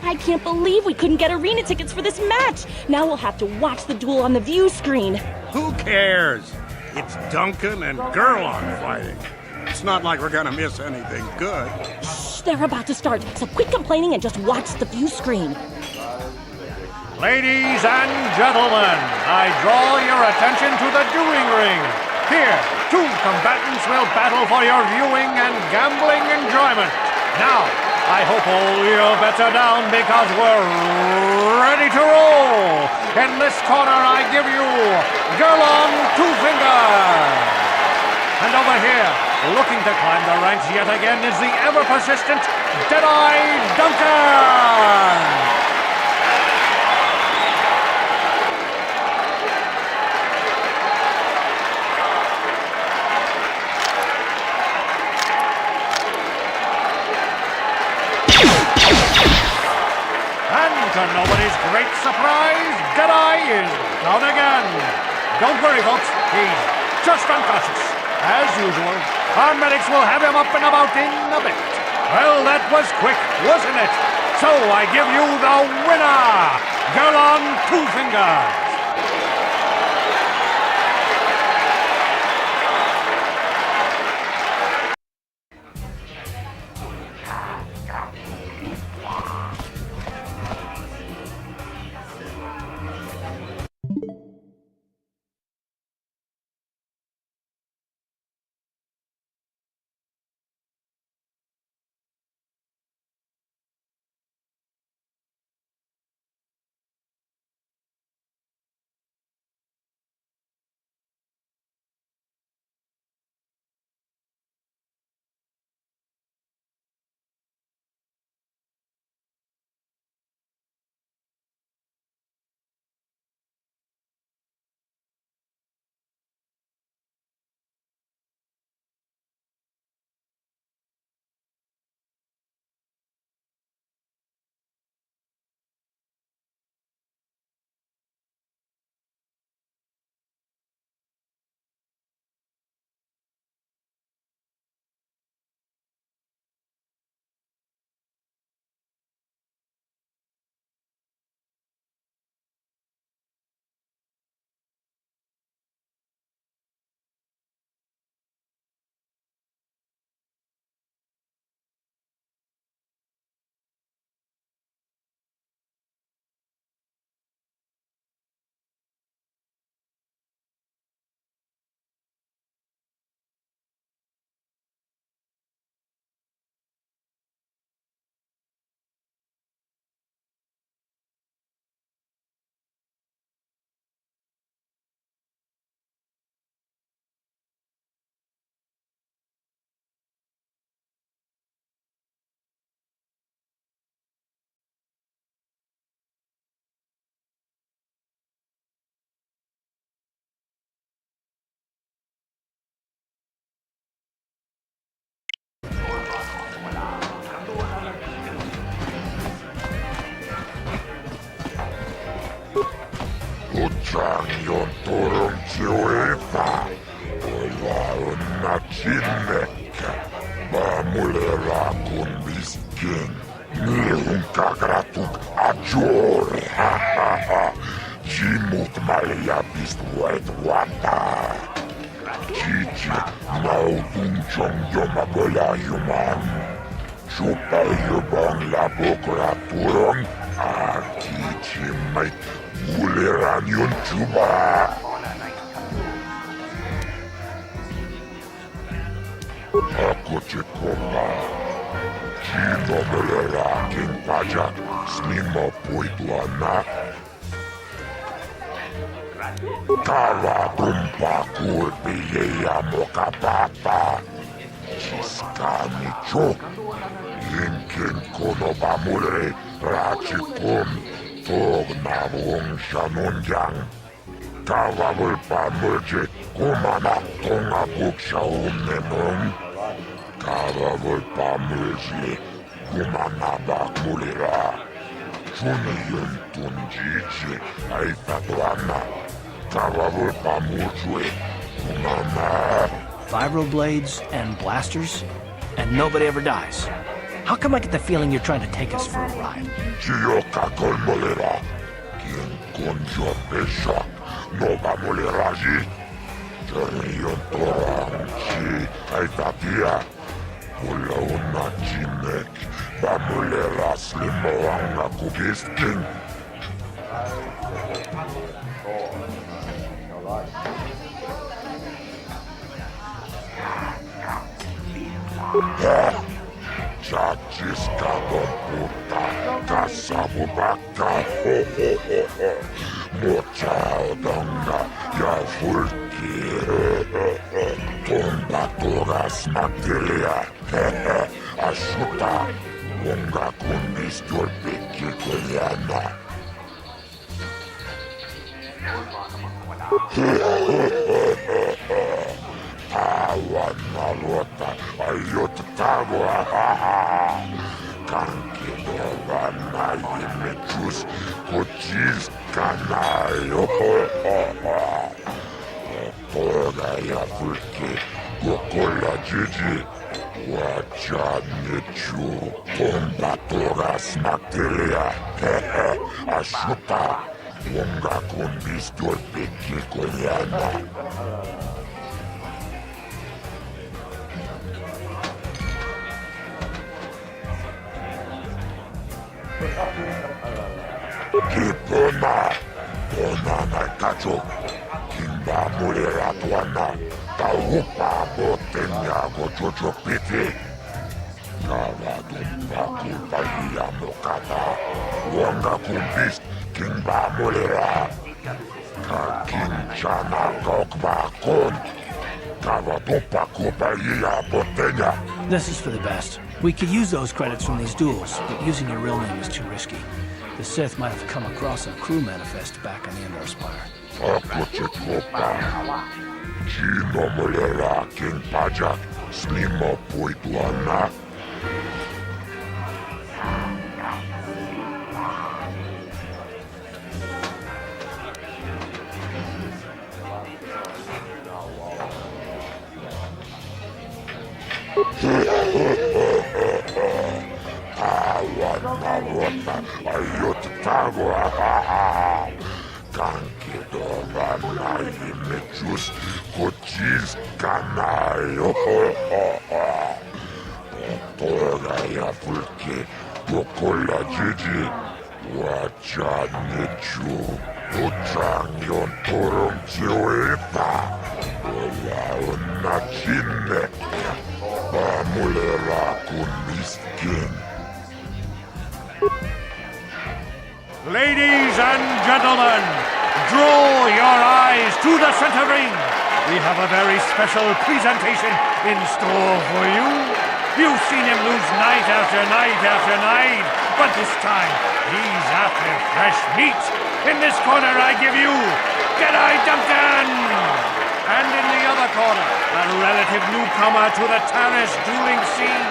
I can't believe we couldn't get arena tickets for this match. Now we'll have to watch the duel on the view screen. Who cares? It's Duncan and Gurlon fighting. It's not like we're gonna miss anything good. Shh, they're about to start, so quit complaining and just watch the view screen. Ladies and gentlemen, I draw your attention to the dueling ring. Here, two combatants will battle for your viewing and gambling enjoyment. Now, I hope all your bets are down because we're ready to roll. In this corner, I give you Gurlon Two Finger. And over here, looking to climb the ranks yet again, is the ever-persistent Deadeye Duncan! And to nobody's great surprise, Deadeye is down again. Don't worry, folks. He's just unconscious. As usual, our medics will have him up and about in a bit. Well, that was quick, wasn't it? So I give you the winner, Girl on Two Fingers. Utsang turun siuita. Olla onna sinnekkä. Vaamulera kun visken. Nihun kagratuk ajor. Jimut malja pistuet wata. Chichi nautun chong joma bolajuman. Supayubang labokra turong. Akichi mait. Guleran yun coba. Aku cekopa. Cino melerakin pajak slima puituana. Kala tumpa kurpi ya moka papa. Ciskani cok. Inkin kono bamule racikum. Tognavung shanunjang. Kavavul pamulje kumana tonga bukshaum nemung. Kavavul pamulje kumana bakmulira. Chuniyun tunjije aitatuana. Kavavul pamulje kumana. Vibroblades and blasters, and nobody ever dies. How come I get the feeling you're trying to take us for a ride? Chioka kolmolera. Kien konjo peshak. Nova moleraji. Jarion torang chi. Aitatia. Mulla unna chinek. Bamulera slimoanga kugiskin. Chachiska puta, kasabu baka, ho ho ho ho. Mochao donga, ya fulki. Tombatoras materia. Ashuta. Wonga kundis dolpeki kolyana. Tawan malota ayot tago. Kanki dovana yimechus kochis kanayo. Toga ya fulki gokola jiji. Wajanichu Tombatoras materia. Ashuta. Wonga kundis dolpeki kolyana. Kipona, Pona na kacho, Kimba mulera tuana, Taupa botenya gojojo piti. Kava dumpa kulpa hiya mokata, Wonga kumbis, Kimba mulera. Kakinchana kokba kon, Kava dumpa kulpa hiya botenya. This is for the best. We could use those credits from these duels, but using your real name is too risky. The Sith might have come across a crew manifest back on the Endar Spire. Chino mulera king pajak, snimo puituana. Awan ayot tago. Kanki dovana yimechus kochis kanayo. Toga ya fulki gokola jiji. Wajanichu Uchangyon torom chioepa. Ola unachine. Bamulera kuniskin. Ladies and gentlemen, draw your eyes to the center ring. We have a very special presentation in store for you. You've seen him lose night after night after night, but this time he's after fresh meat. In this corner I give you Deadeye Dumpton! And in the other corner, a relative newcomer to the Taris dueling scene,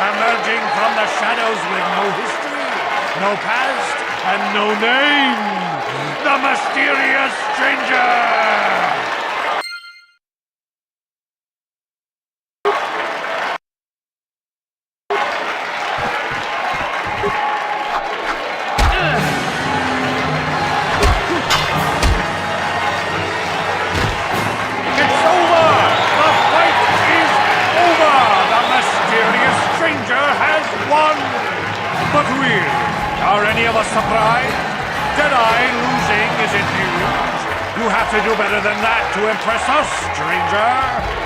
emerging from the shadows with no history, no past, and no name, the mysterious stranger! It's over! The fight is over! The mysterious stranger has won! But really, are any of us surprised? Deadeye losing isn't news. You have to do better than that to impress us, stranger!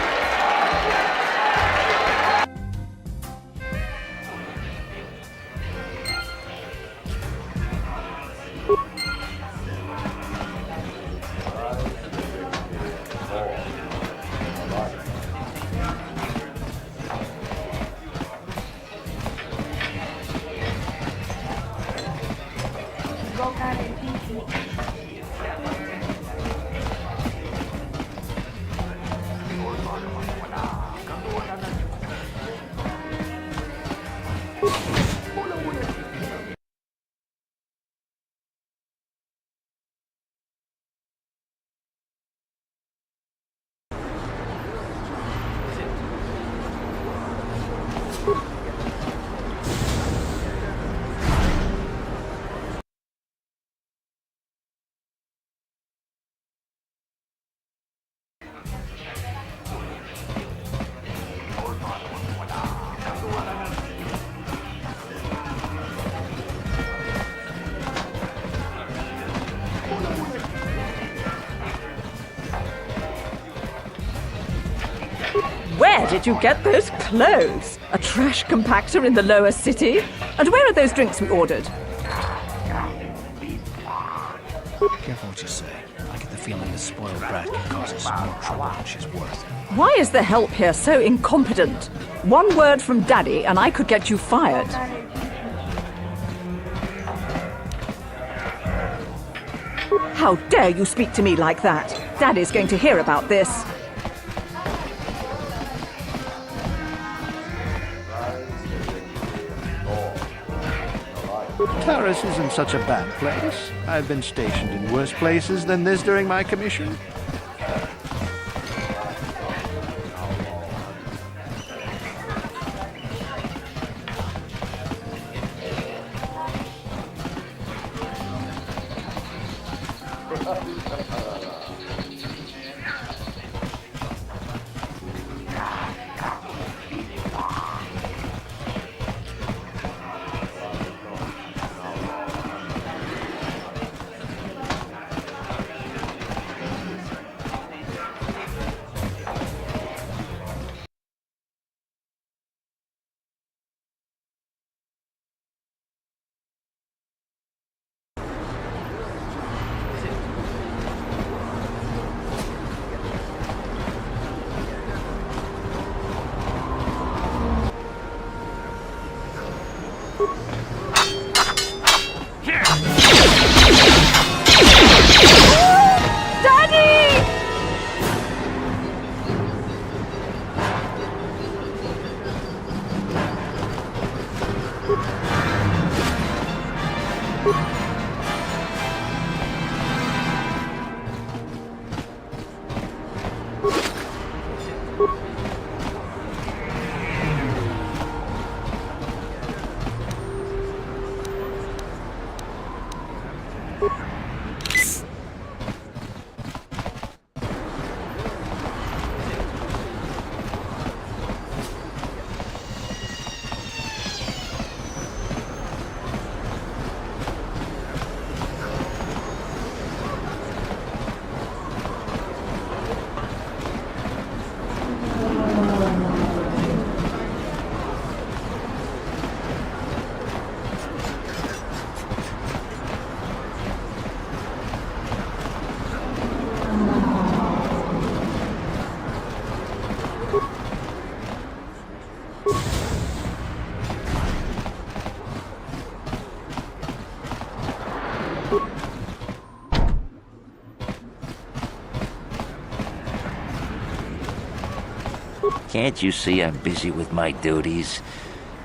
Where did you get those clothes? A trash compactor in the lower city? And where are those drinks we ordered? Careful what you say. I get the the feeling the spoiled brat can cause us more trouble than she's worth. Why is the help here so incompetent? One word from Daddy and I could get you fired. How dare you speak to me like that? Daddy's going to hear about this. Taris isn't such a bad place. I've been stationed in worse places than this during my commission. Can't you see I'm busy with my duties?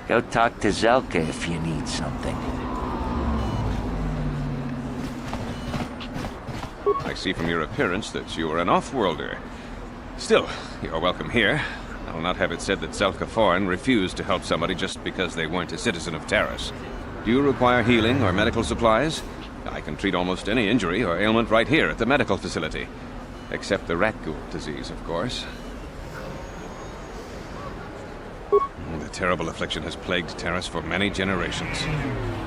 Go talk to Zelka if you need something. I see from your appearance that you are an off-worlder. Still, you're welcome here. I'll not have it said that Zelka Foreign refused to help somebody just because they weren't a citizen of Taris. Do you require healing or medical supplies? I can treat almost any injury or ailment right here at the medical facility. Except the rat ghoul disease, of course. The terrible affliction has plagued Taris for many generations.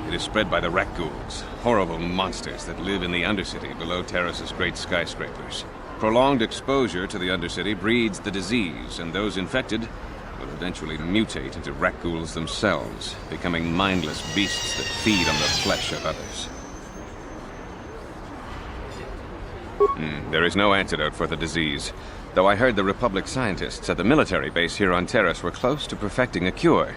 It is spread by the rat ghouls, horrible monsters that live in the Undercity below Taris's great skyscrapers. Prolonged exposure to the Undercity breeds the disease, and those infected will eventually mutate into rat ghouls themselves, becoming mindless beasts that feed on the flesh of others. There is no antidote for the disease, though I heard the Republic scientists at the military base here on Taris were close to perfecting a cure.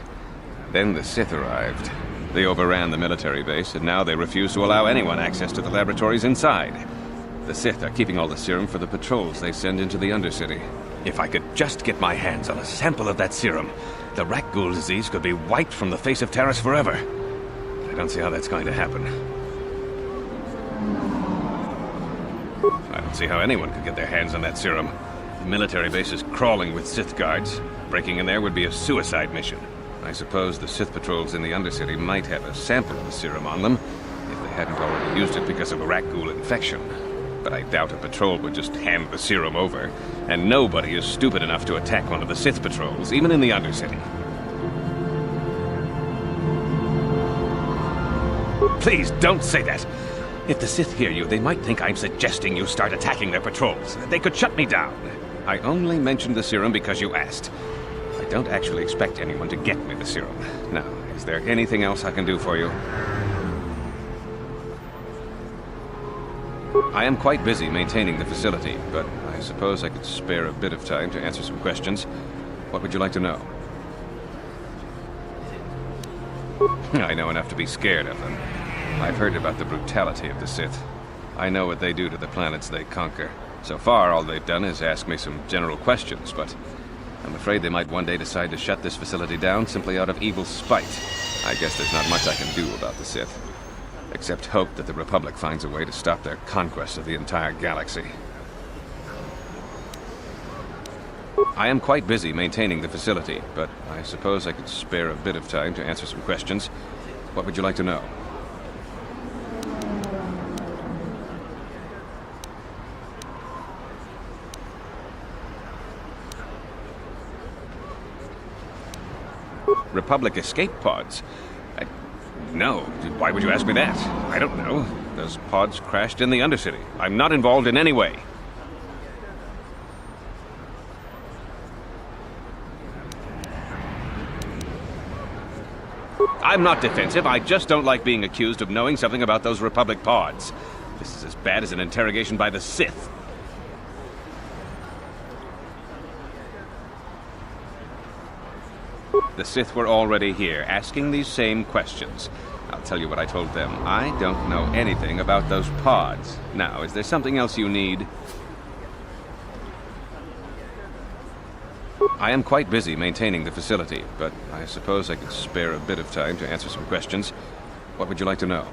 Then the Sith arrived. They overran the military base, and now they refuse to allow anyone access to the laboratories inside. The Sith are keeping all the serum for the patrols they send into the Undercity. If I could just get my hands on a sample of that serum, the rat ghoul disease could be wiped from the face of Taris forever. I don't see how that's going to happen. I don't see how anyone could get their hands on that serum. The military base is crawling with Sith guards. Breaking in there would be a suicide mission. I suppose the Sith patrols in the Undercity might have a sample of the serum on them, if they hadn't already used it because of a rat ghoul infection. But I doubt a patrol would just hand the serum over, and nobody is stupid enough to attack one of the Sith patrols, even in the Undercity. Please, don't say that! If the Sith hear you, they might think I'm suggesting you start attacking their patrols. They could shut me down. I only mentioned the serum because you asked. I don't actually expect anyone to get me the serum. Now, is there anything else I can do for you? I am quite busy maintaining the facility, but I suppose I could spare a bit of time to answer some questions. What would you like to know? I know enough to be scared of them. I've heard about the brutality of the Sith. I know what they do to the planets they conquer. So far, all they've done is ask me some general questions, but I'm afraid they might one day decide to shut this facility down simply out of evil spite. I guess there's not much I can do about the Sith, except hope that the Republic finds a way to stop their conquest of the entire galaxy. I am quite busy maintaining the facility, but I suppose I could spare a bit of time to answer some questions. What would you like to know? Republic escape pods? No. Why would you ask me that? I don't know. Those pods crashed in the Undercity. I'm not involved in any way. I'm not defensive. I just don't like being accused of knowing something about those Republic pods. This is as bad as an interrogation by the Sith. The Sith were already here, asking these same questions. I'll tell you what I told them. I don't know anything about those pods. Now, is there something else you need? I am quite busy maintaining the facility, but I suppose I could spare a bit of time to answer some questions. What would you like to know?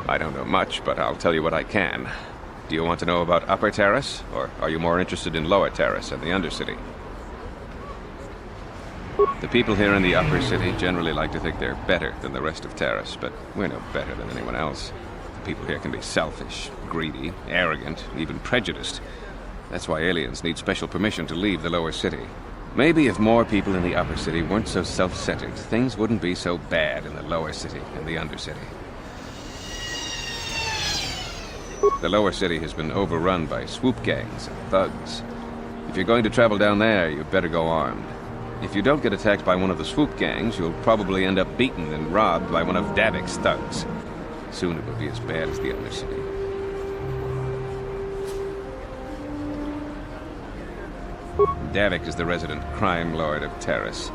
I don't know much, but I'll tell you what I can. Do you want to know about Upper Terrace, or are you more interested in Lower Terrace and the Undercity? The people here in the Upper City generally like to think they're better than the rest of Terrace, but we're no better than anyone else. The people here can be selfish, greedy, arrogant, even prejudiced. That's why aliens need special permission to leave the Lower City. Maybe if more people in the Upper City weren't so self-centered, things wouldn't be so bad in the Lower City and the Undercity. The Lower City has been overrun by swoop gangs and thugs. If you're going to travel down there, you'd better go armed. If you don't get attacked by one of the swoop gangs, you'll probably end up beaten and robbed by one of Davik's thugs. Soon it will be as bad as the Undercity. Davik is the resident crime lord of Terrace.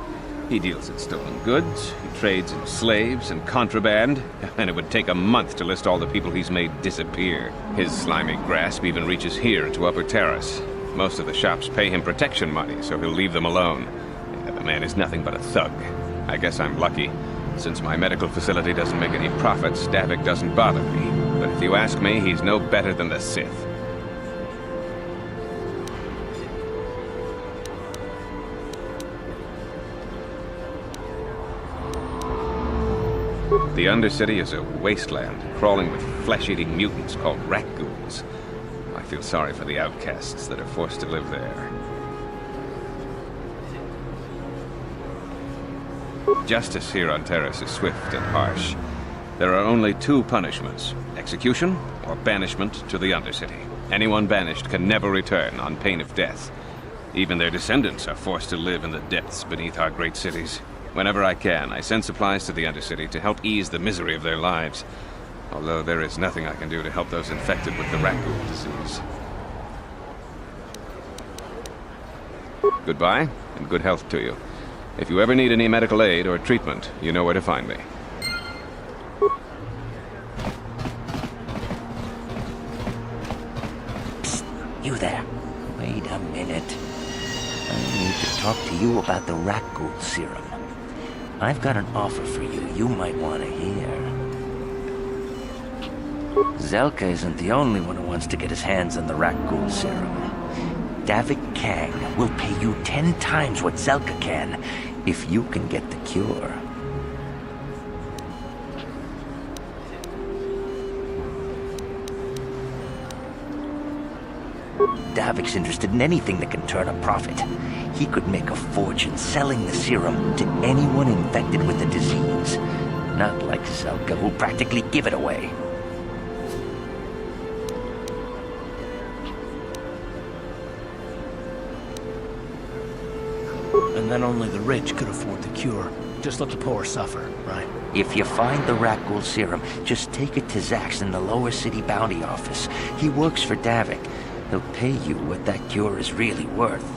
He deals in stolen goods, he trades in slaves and contraband, and it would take a month to list all the people he's made disappear. His slimy grasp even reaches here to Upper Terrace. Most of the shops pay him protection money, so he'll leave them alone. The man is nothing but a thug. I guess I'm lucky. Since my medical facility doesn't make any profits, Davik doesn't bother me. But if you ask me, he's no better than the Sith. The Undercity is a wasteland, crawling with flesh-eating mutants called rat ghouls. I feel sorry for the outcasts that are forced to live there. Justice here on Terrace is swift and harsh. There are only two punishments: execution or banishment to the Undercity. Anyone banished can never return on pain of death. Even their descendants are forced to live in the depths beneath our great cities. Whenever I can, I send supplies to the Undercity to help ease the misery of their lives. Although there is nothing I can do to help those infected with the rat ghoul disease. Goodbye, and good health to you. If you ever need any medical aid or treatment, you know where to find me. Psst, you there. Wait a minute. I need to talk to you about the rat ghoul serum. I've got an offer for you might want to hear. Zelka isn't the only one who wants to get his hands on the rat ghoul serum. Davik Kang will pay you 10 times what Zelka can if you can get the cure. Davik's interested in anything that can turn a profit. He could make a fortune selling the serum to anyone infected with the disease. Not like Zelka, who'll practically give it away. And then only the rich could afford the cure. just let the poor suffer, right? If you find the rat ghoul serum, just take it to Zax in the lower city bounty office. He works for Davik. He'll pay you what that cure is really worth.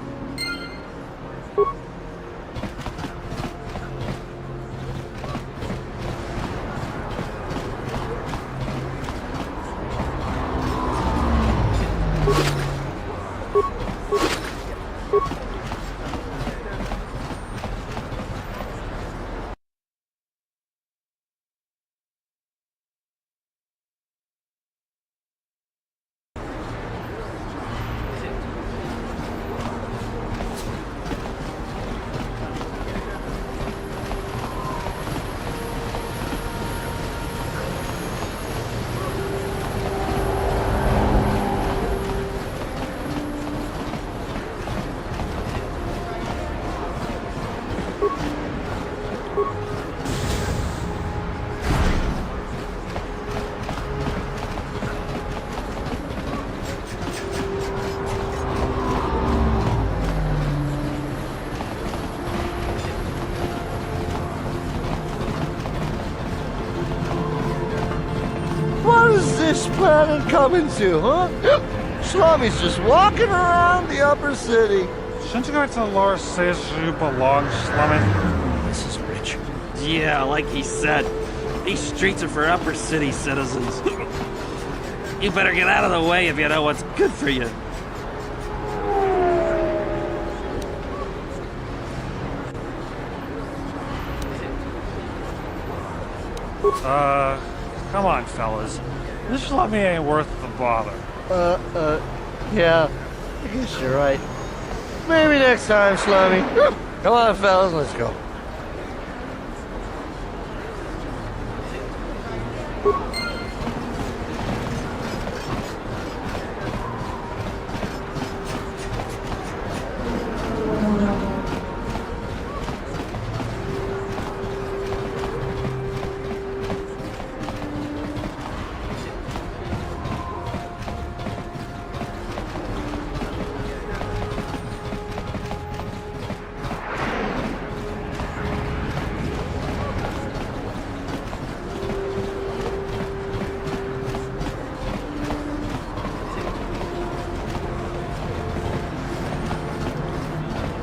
What is this planet coming to, huh? Slummy's just walking around the upper city. Shouldn't you go to the lower cities where you belong, Slummy? This is rich. Yeah, like he said, these streets are for upper city citizens. You better get out of the way if you know what's good for you. Come on, fellas. This Slummy ain't worth the bother. Yeah. I guess you're right. Maybe next time, Slummy. Come on, fellas, let's go.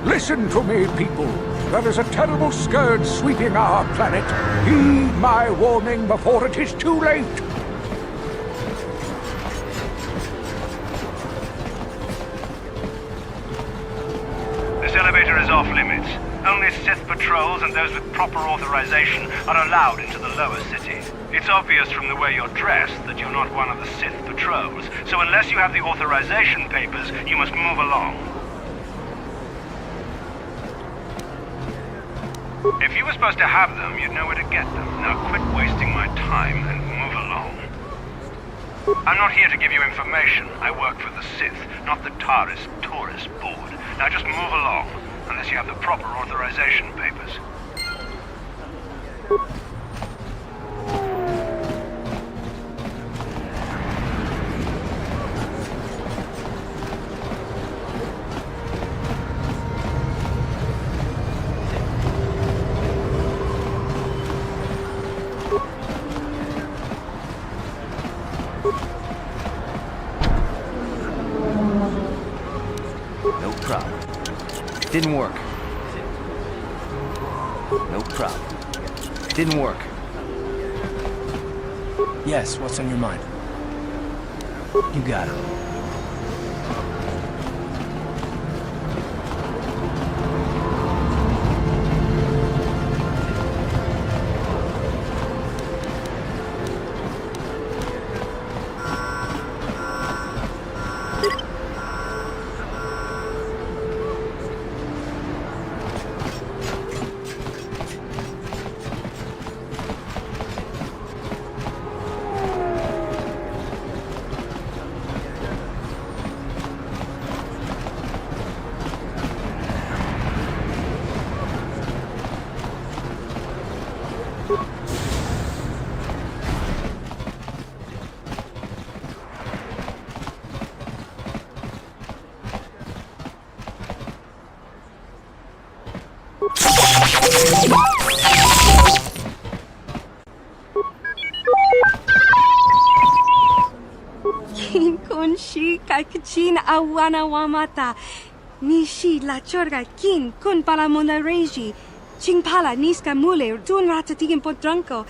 Listen to me, people. There is a terrible scourge sweeping our planet. Heed my warning before it is too late. This elevator is off limits. Only Sith patrols and those with proper authorization are allowed into the lower city. It's obvious from the way you're dressed that you're not one of the Sith patrols, so unless you have the authorization papers, you must move along. If you were supposed to have them, you'd know where to get them. Now quit wasting my time and move along. I'm not here to give you information. I work for the Sith, not the Taris Tourist Board. Now just move along, unless you have the proper authorization papers. No problem. Didn't work. No problem. Didn't work. Yes, what's on your mind? You got it. kai kachin awana wamata. Nishi la chorga kin kun pala mona reji. Ching pala niska mule dun ratatigin podranko.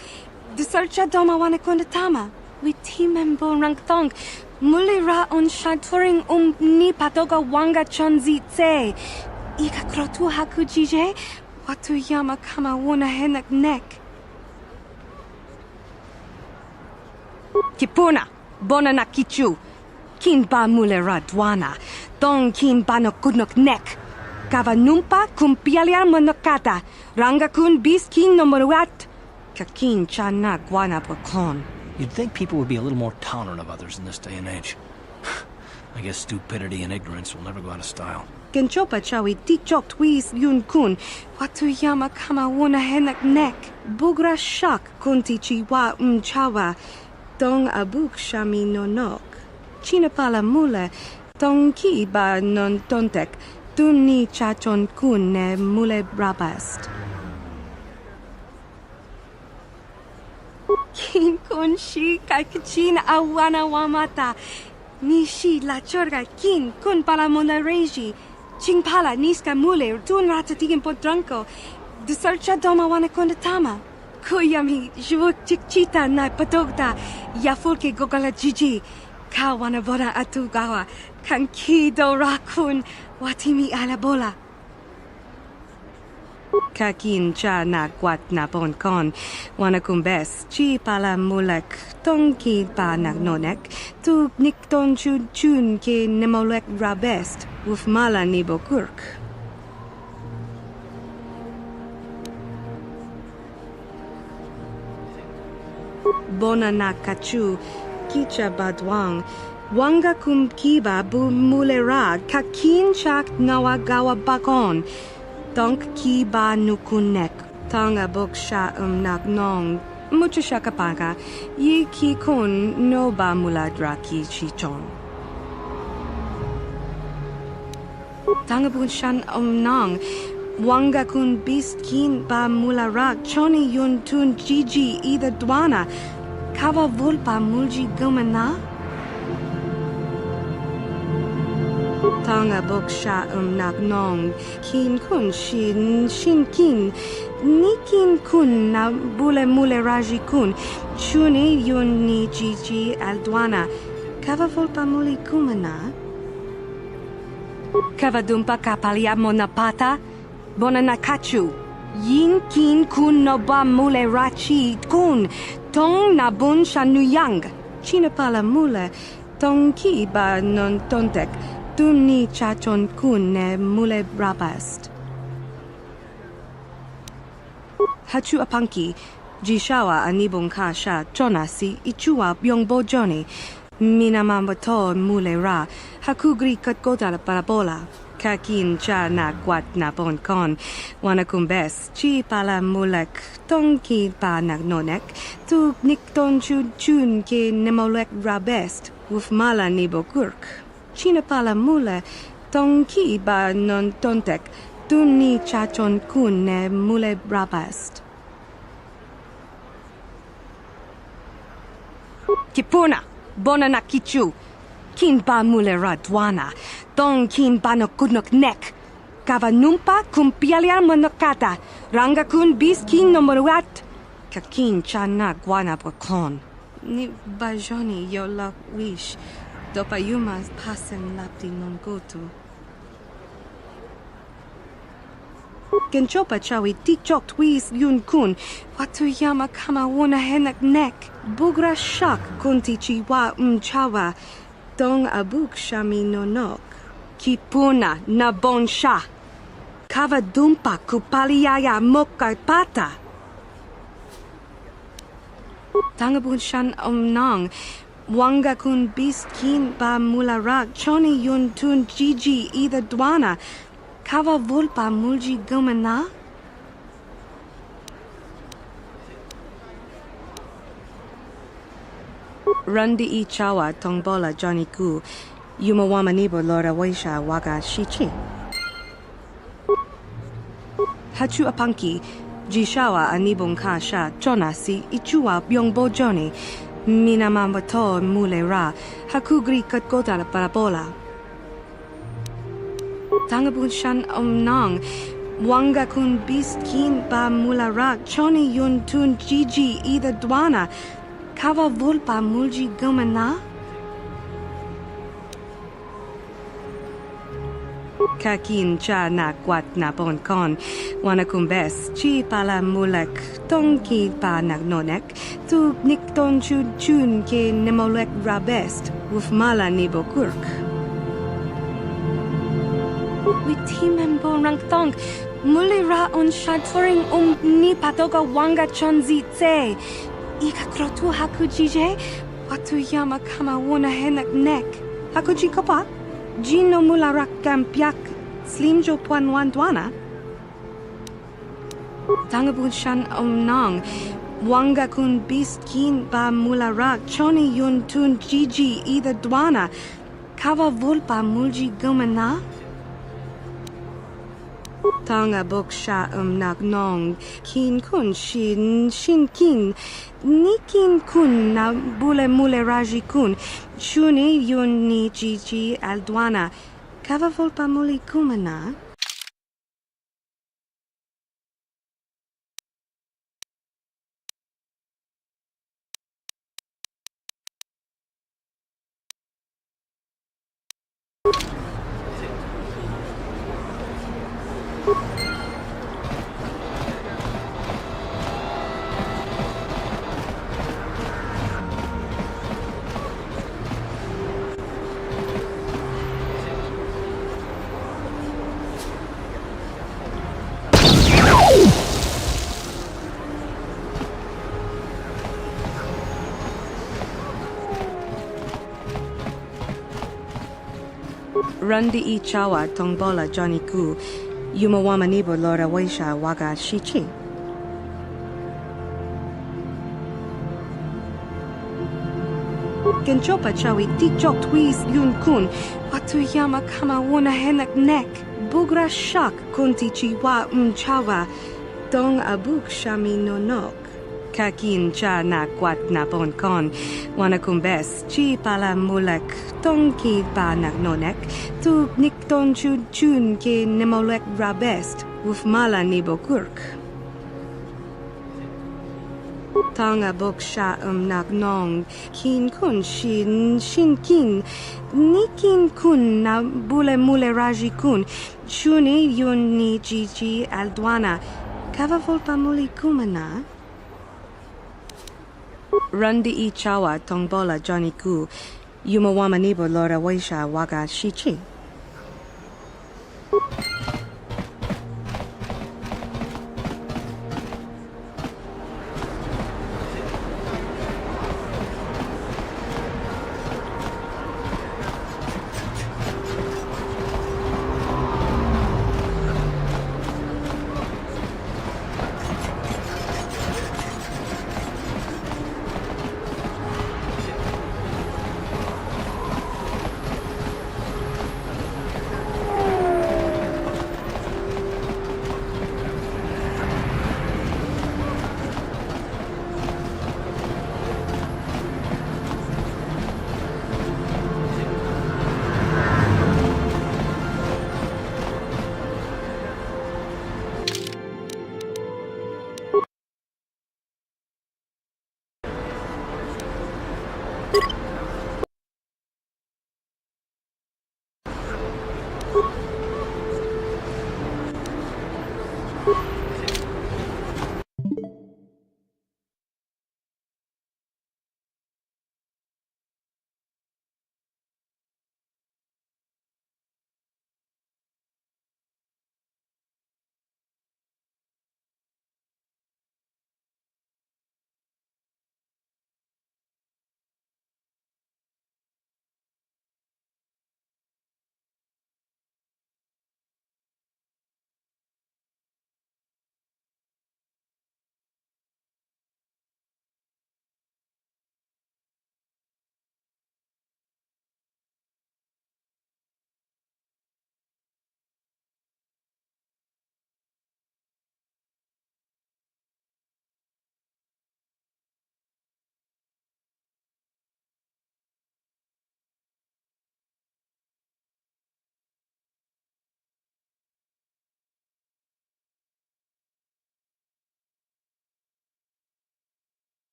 The searcha doma wana kondatama. We timembo rangthong. Mule ra on shaturing ni patoga wanga chonzi tse. Ika krotu haku jije. Watu yama kama wona henak nek. Kipuna, bona na kichu. Kin ba mule ra dwana. Dong kin ba no kudnok nek. Kava numpa kumpialia monokata. Ranga kun bis kin no moruat. Kakin chana guana pokon. You'd think people would be a little more tolerant of others in this day and age. I guess stupidity and ignorance will never go out of style. Genchopa chawi tikchok twis yun kun. Watu yama kama wona henak nek. Bugra shak kunti chiwa chawa. Dong abuk shami no nok. Chinapala mule. Dong ki ba non tontek. Dun ni chachon kun ne mule brabast. Kin kun shi kai kachin awana wamata. Nishi la chorga kin kun pala mona reji. Ching pala niska mule dun ratatigin podranko. The searcha doma wana kondatama. Kuyami jvuk chikchita na patogta. Yafulke gogala jiji. Kawana boda atugawa. Kanki do rakun. Watimi alabola. Kakin cha na kwat na bon kon. Wana kumbes. Chi pala mulek. Tongki pa nagnonek. Tu nikton chun ke nemolek rabest. Wuf mala nibo kurk. Bona na kachu. Kicha badwang. Wanga kum kiba bu mulera. Kakin chak nawagawa bakon. Donk ki ba nukunek. Tanga boksha nagnong. Mucha shakapanga. Yi ki kun no ba muladra ki chichon. Tanga bun shan nang. Wanga kun bist kin ba mularak. Choni yun tun jiji ida dwana. Kava vulpa mulji gumana. Tanga boksha nagnong. Kin kun shin kin. Nikin kun na bule mule raji kun. Chuni yun ni jiji aldwana. Kava volpa muli kumana. Kava dumpa kapalia monapata. Bona nakachu. Yin kin kun no ba mule rachi kun. Tong na bun shanuyang. Chinapala mule. Tong ki ba non tontek. Dun ni chachon kun ne mule brabast. Hachu apanki, jishawa anibong kasha chonasi ichua byongbo joni. Minamambato mule ra, hakugri katgota parabola. Kakin cha na kwat na bon kon. Wanakumbes, chi pala mulek, tongki pa nagnonek. Tu nikton chun ke nemolek rabest. Wuf mala nibo kurk. Chinapala mule, tongki ba non tontek. Dun ni chachon kun ne mule brabast. Kipuna, bona na kichu. Kin ba mule ra dwana. Dong kin ba no kudnok nek. Kava numpa kumpialia monokata. Ranga kun bis kin no moruat. Kakin chana guana bokon. Ni bajoni yo la wish. Dopa yumas pasen lapti non gotu. Genchopa chawi tikchok twis yun kun. Watu yama kama wona henak nek. Bugra shak kunti chiwa chawa. Dong abuk shami no nok. Kipuna na bon sha. Kava dumpa kupaliaya moka pata. Tangabun shan nang. Wanga kun bis kin ba mularak. Choni yun tun jiji ida dwana. Kava vulpa mulji gumana? Rundi I chawa tongbola Johnny Ku. Yumawama nibo lora waisha waga shichi. Hachu apanki. Jishawa anibong kasha chonasi ichua byongbo Johnny. Minamambato mulera. Hakugri katgota la parabola. Tangabun shan omnang. Wanga kun beast kin ba mulara. Choni yun tun Gigi either dwana. Kava vulpa mulji gumana. Kakin cha na kwat na bon kon. Wana kumbes chi pala mulek. Tongki pa nagnonek. Tu nikton chun chun ke nemolek rabest. Uf mala nibo kurk. Witimen bon rank thong. Mulira on shaturing ni patoga wanga chonzi tse. Ika krotu hakujije. Watu yama kama wona henak nek. Hakuji kopa? Gino mularak kampiak. Slimjo puan wandwana. Tangabun shan omnang. Wanga kun beast kin ba mularak. Choni yun tun Gigi either dwana. Kava vulpa mulji gumana. Tanga bok sha nagnong. Kin kun shin kin. Ni kin kun na bule mule raji kun. Shuni yun ni Gigi aldwana. Kava vulpa muli kumana. Randi I chawa tongbola Johnny Ku. Yumawama nibo lora waisha waga shichi. Genchopa chawi tikjok twis yun kun. Watu yama kama wona henak nek. Bugra shak kunti chiwa chawa. Dong abuk shami no nok. Kakin cha na kwat na bon kon. Wana kumbes chi pala mulek. Tongki pa nagnonek. Tu nikton chun chun ke nemolek rabest. Uf mala nibo kurk. Tanga bok sha nagnong. Kin kun shin kin. Ni kin kun na bule mule raji kun. Shuni yun ni Gigi aldwana. Kava volpa muli kumana. Randi I chawa tongbola Johnny Ku. Yumawama nibo lora waisha waga shichi.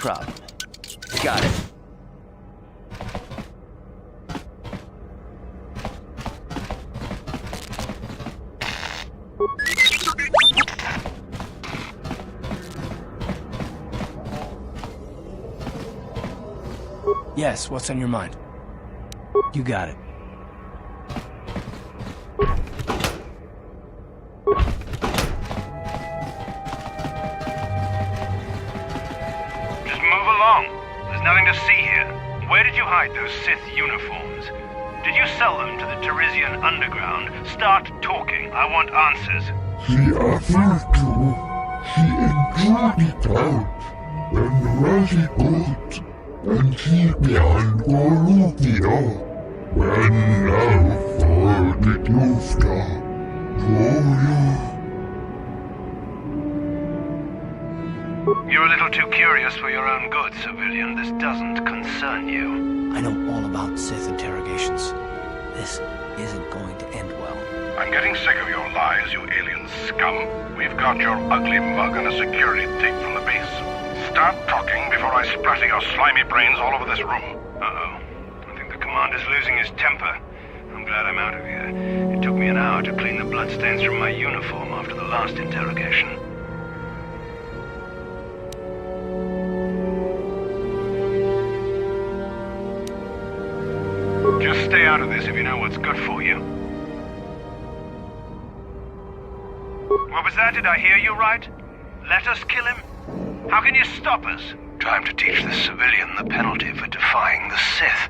problem. Got it. Yes, what's on your mind? You got it. Just move along. There's nothing to see here. Where did you hide those Sith uniforms? Did you sell them to the Teresian underground? Start talking. I want answers. She offered to. She enjoyed it out. And Raji got. And she began Gorupia. When now for the Dufta. You're a little too curious for your own good, civilian. This doesn't concern you. I know all about Sith interrogations. This isn't going to end well. I'm getting sick of your lies, you alien scum. We've got your ugly mug on a security tape from the base. Start talking before I splatter your slimy brains all over this room. Uh-oh. I think the commander's losing his temper. I'm glad I'm out of here. It took me an hour to clean the bloodstains from my uniform after the last interrogation. Just stay out of this if you know what's good for you. What was that? Did I hear you right? Let us kill him? How can you stop us? Time to teach this civilian the penalty for defying the Sith.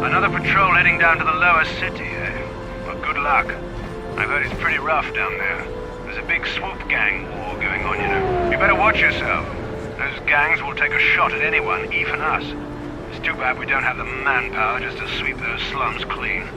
Another patrol heading down to the lower city, eh? Well, good luck. I've heard it's pretty rough down there. There's a big swoop gang war going on, you know. You better watch yourself. Those gangs will take a shot at anyone, even us. It's too bad we don't have the manpower just to sweep those slums clean.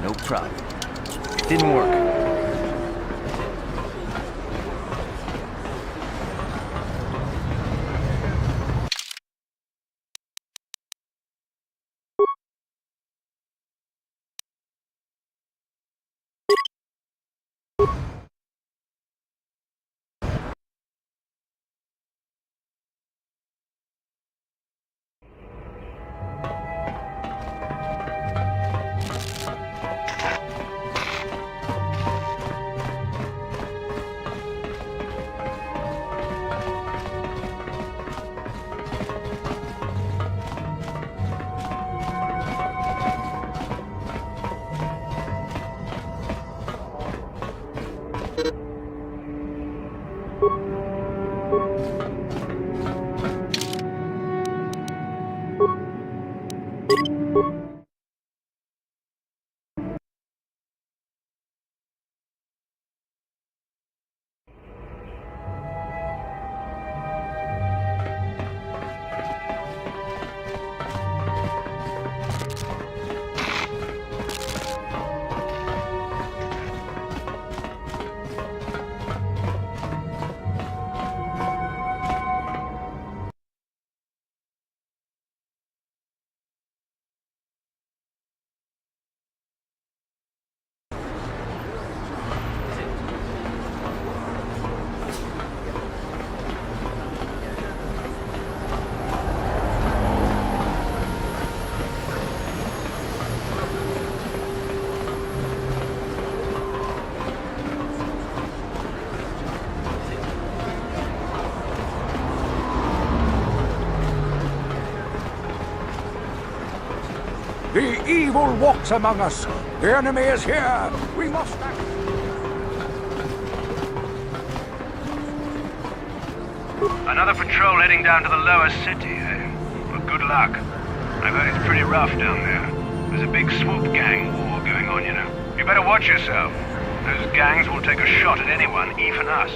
No problem. Didn't work. The evil walks among us. The enemy is here. We must act. Another patrol heading down to the lower city, eh? Well, good luck. I've heard it's pretty rough down there. There's a big swoop gang war going on, you know. You better watch yourself. Those gangs will take a shot at anyone, even us.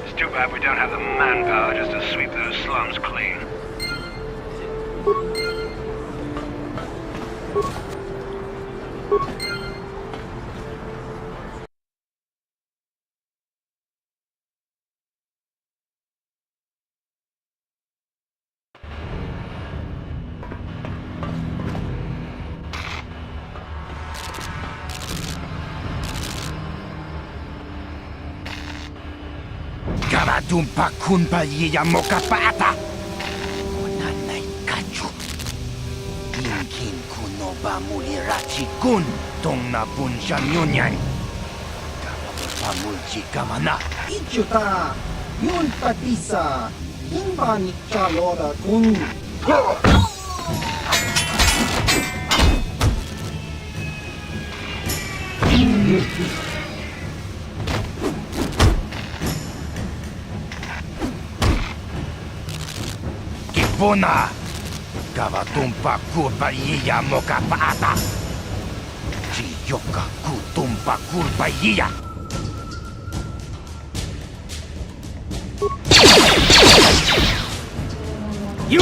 It's too bad we don't have the manpower just to sweep those slums clean. Garadumpa kunpa yiya mokapata. Onanay kachu. Inkin kunoba mulirachi kun tong na bunshan yunyan. Pamulchi kamana. Ichuta, yun patisa, imba ni chalora kun. Kipuna, Gabatumpa kurpa yiya mokapata. Chiyoka kutumpa kurpa yiya. You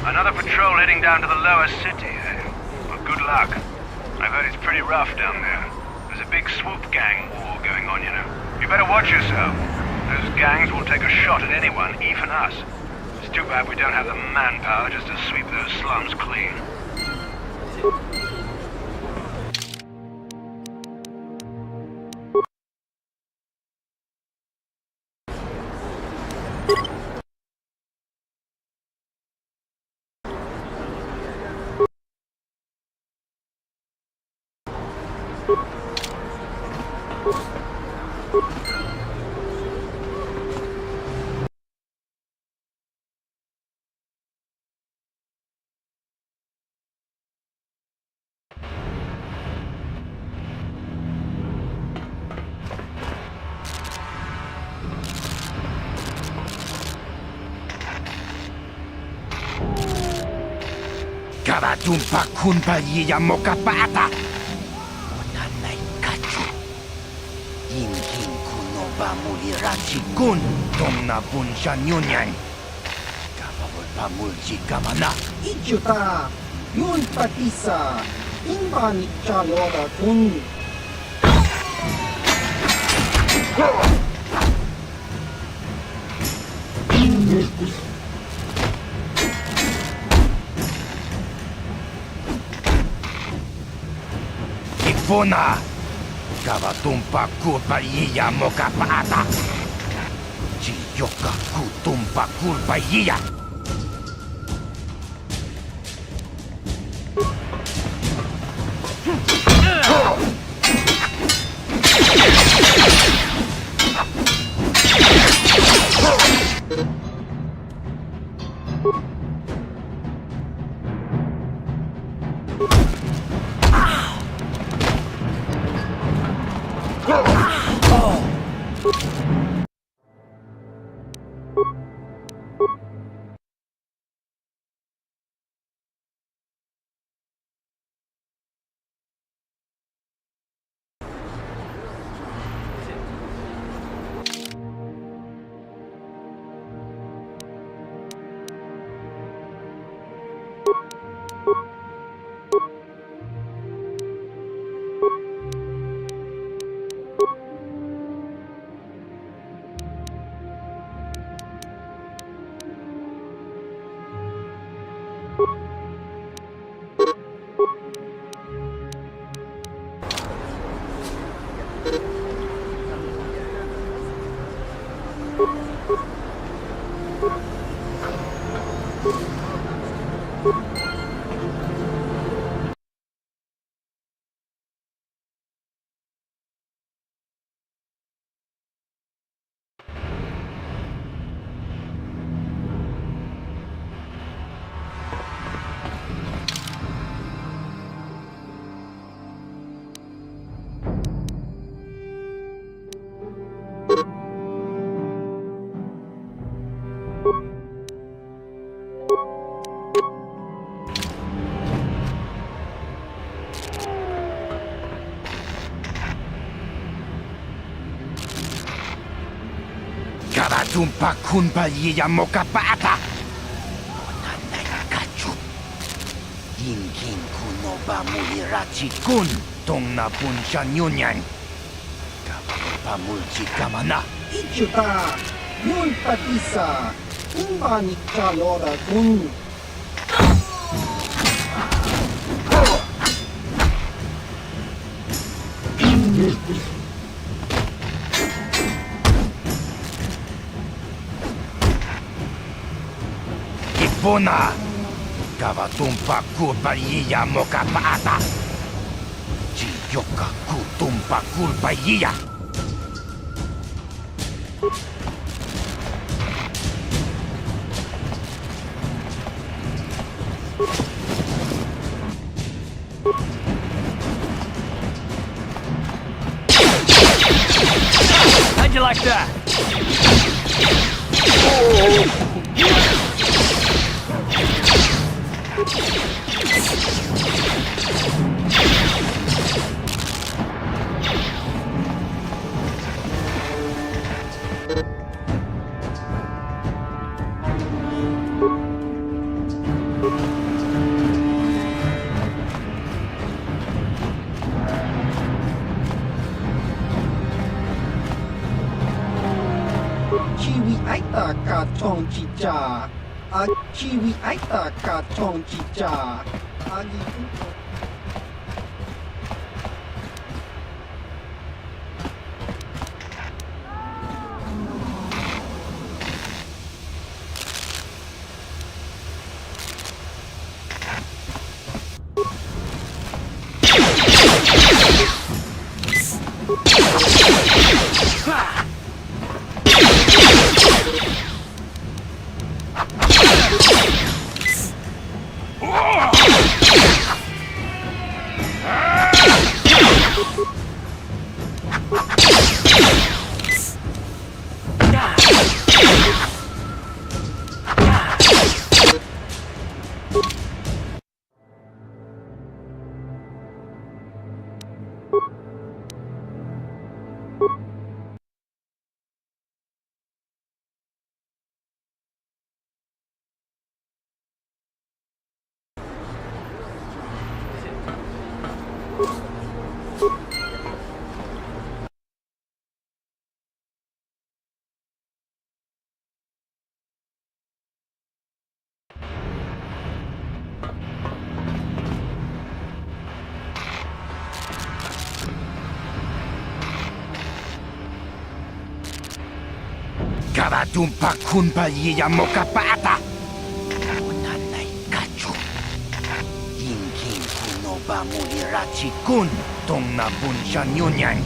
Another patrol heading down to the lower city, eh? Well, good luck. I've heard it's pretty rough down there. There's a big swoop gang war going on, you know. You better watch yourself. Those gangs will take a shot at anyone, even us. It's too bad we don't have the manpower just to sweep those slums clean. Karatumpa kunpa yiya mokapata. Onanay kachu. Inking kuno ba mulirachi kun tong na bunsha nyunyan. Kapabol pa mulchi kamana. Ichuta, yun patisa, imba ni chalora kun. Ipona! Kavatumpa kulpa iya moka paata! Chiyoka kutumpa kulpa iya! Kavatumpa kunpa iya moka paata! Onanay kachu! Yingin kuno ba mulirachi kun tong napun siya nyunyan! Kavatumpa mulchi kamana! Ichuta! Yun patisa! Imba ni Chalora kun! Ipona! Kavatumpa kulpa iya moka paata! Chiyoka kutumpa kulpa iya! How'd you like that? Chiwi aita ka chong chicha! Chiwi aita ka chong chicha! Agi Karatumpa kunpa yiya mokapata. Unanay kachu. Yinkin kuno ba mulirachi kun tong na bunsha nyunyan.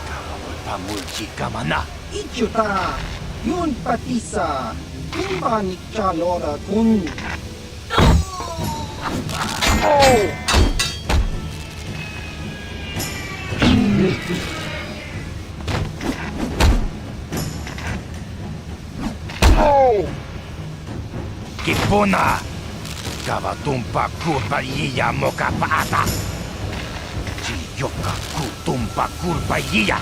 Kawawal pa mulchi kamana. Ichuta, yun patisa, imani chalora kun. Kipuna, kawatumpa kurpa yiya mokapata. Chiyoka kutumpa kurpa yiya.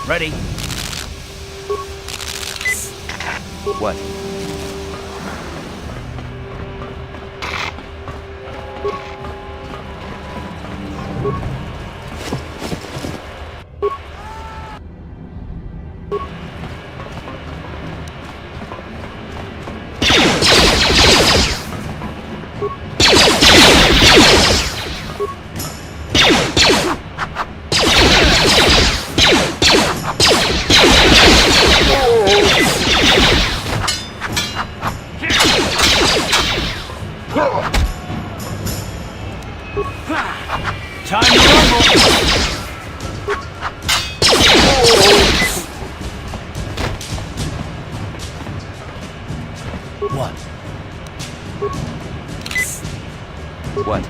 Ready? What? Time to rumble! What? What?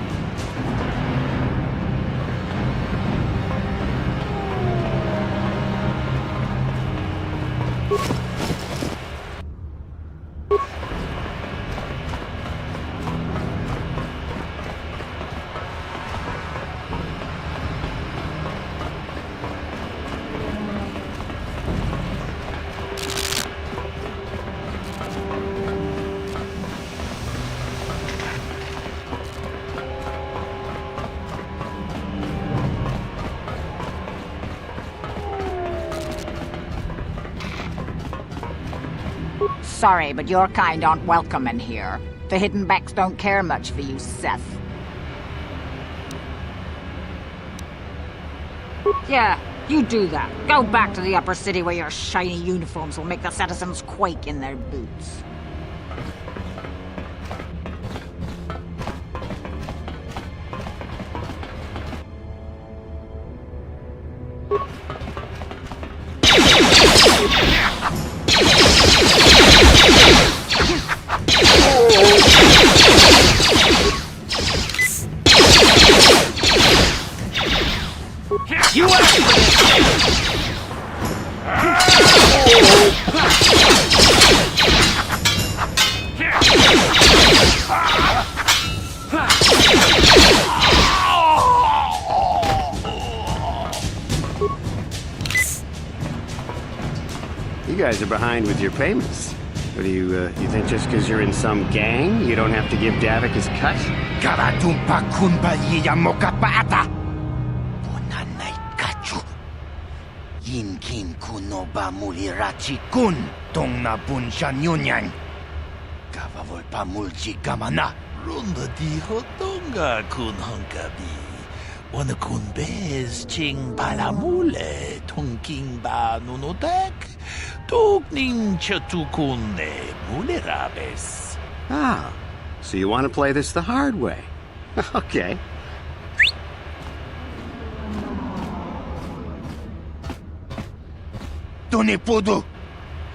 Sorry, but your kind aren't welcome in here. The hidden backs don't care much for you, Seth. Yeah, you do that. Go back to the upper city where your shiny uniforms will make the citizens quake in their boots. You You guys are behind with your payments. What do you think just because you're in some gang, you don't have to give Davik his cut? Karatumpa kunpa yiya mokapata. Bonanay kachu. Yinkin kuno ba mulirachi kun tong na bunsha nyunyan. Kawawol pa mulchi kamana. Runda dijo tonga kun honkabi. Wana kun bez ching palamule tongking ba nunotek. Tugning chatukune mulerabes. Ah, so you want to play this the hard way. Okay. Tunipudu.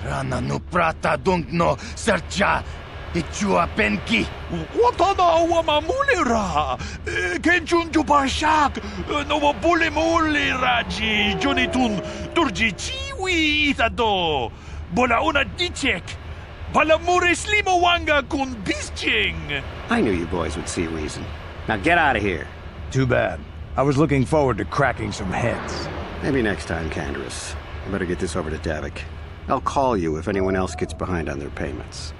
Rana no prata dungno sercha. Ichua penki. Watana wamamulira. Kenchunju bashak. No bule muli raji. Jonitun durji chiwi itado. Bola una dichek. Palamure slimo wanga kun bisching. I knew you boys would see reason. Now get out of here. Too bad. I was looking forward to cracking some heads. Maybe next time, Canderous. I better get this over to Davik. I'll call you if anyone else gets behind on their payments.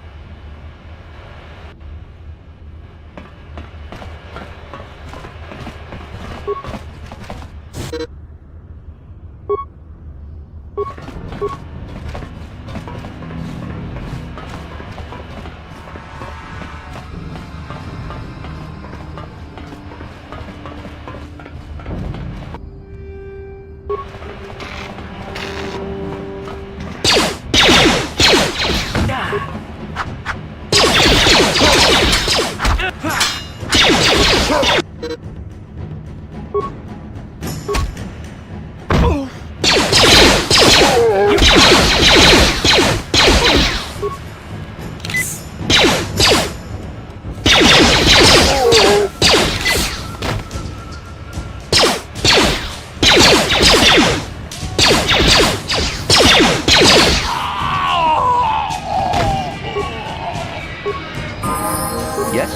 Yes?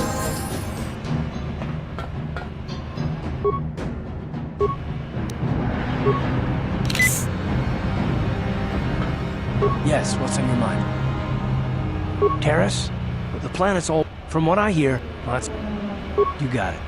Yes, what's on your mind? Terrace? The planet's all... From what I hear, well, that's... You got it.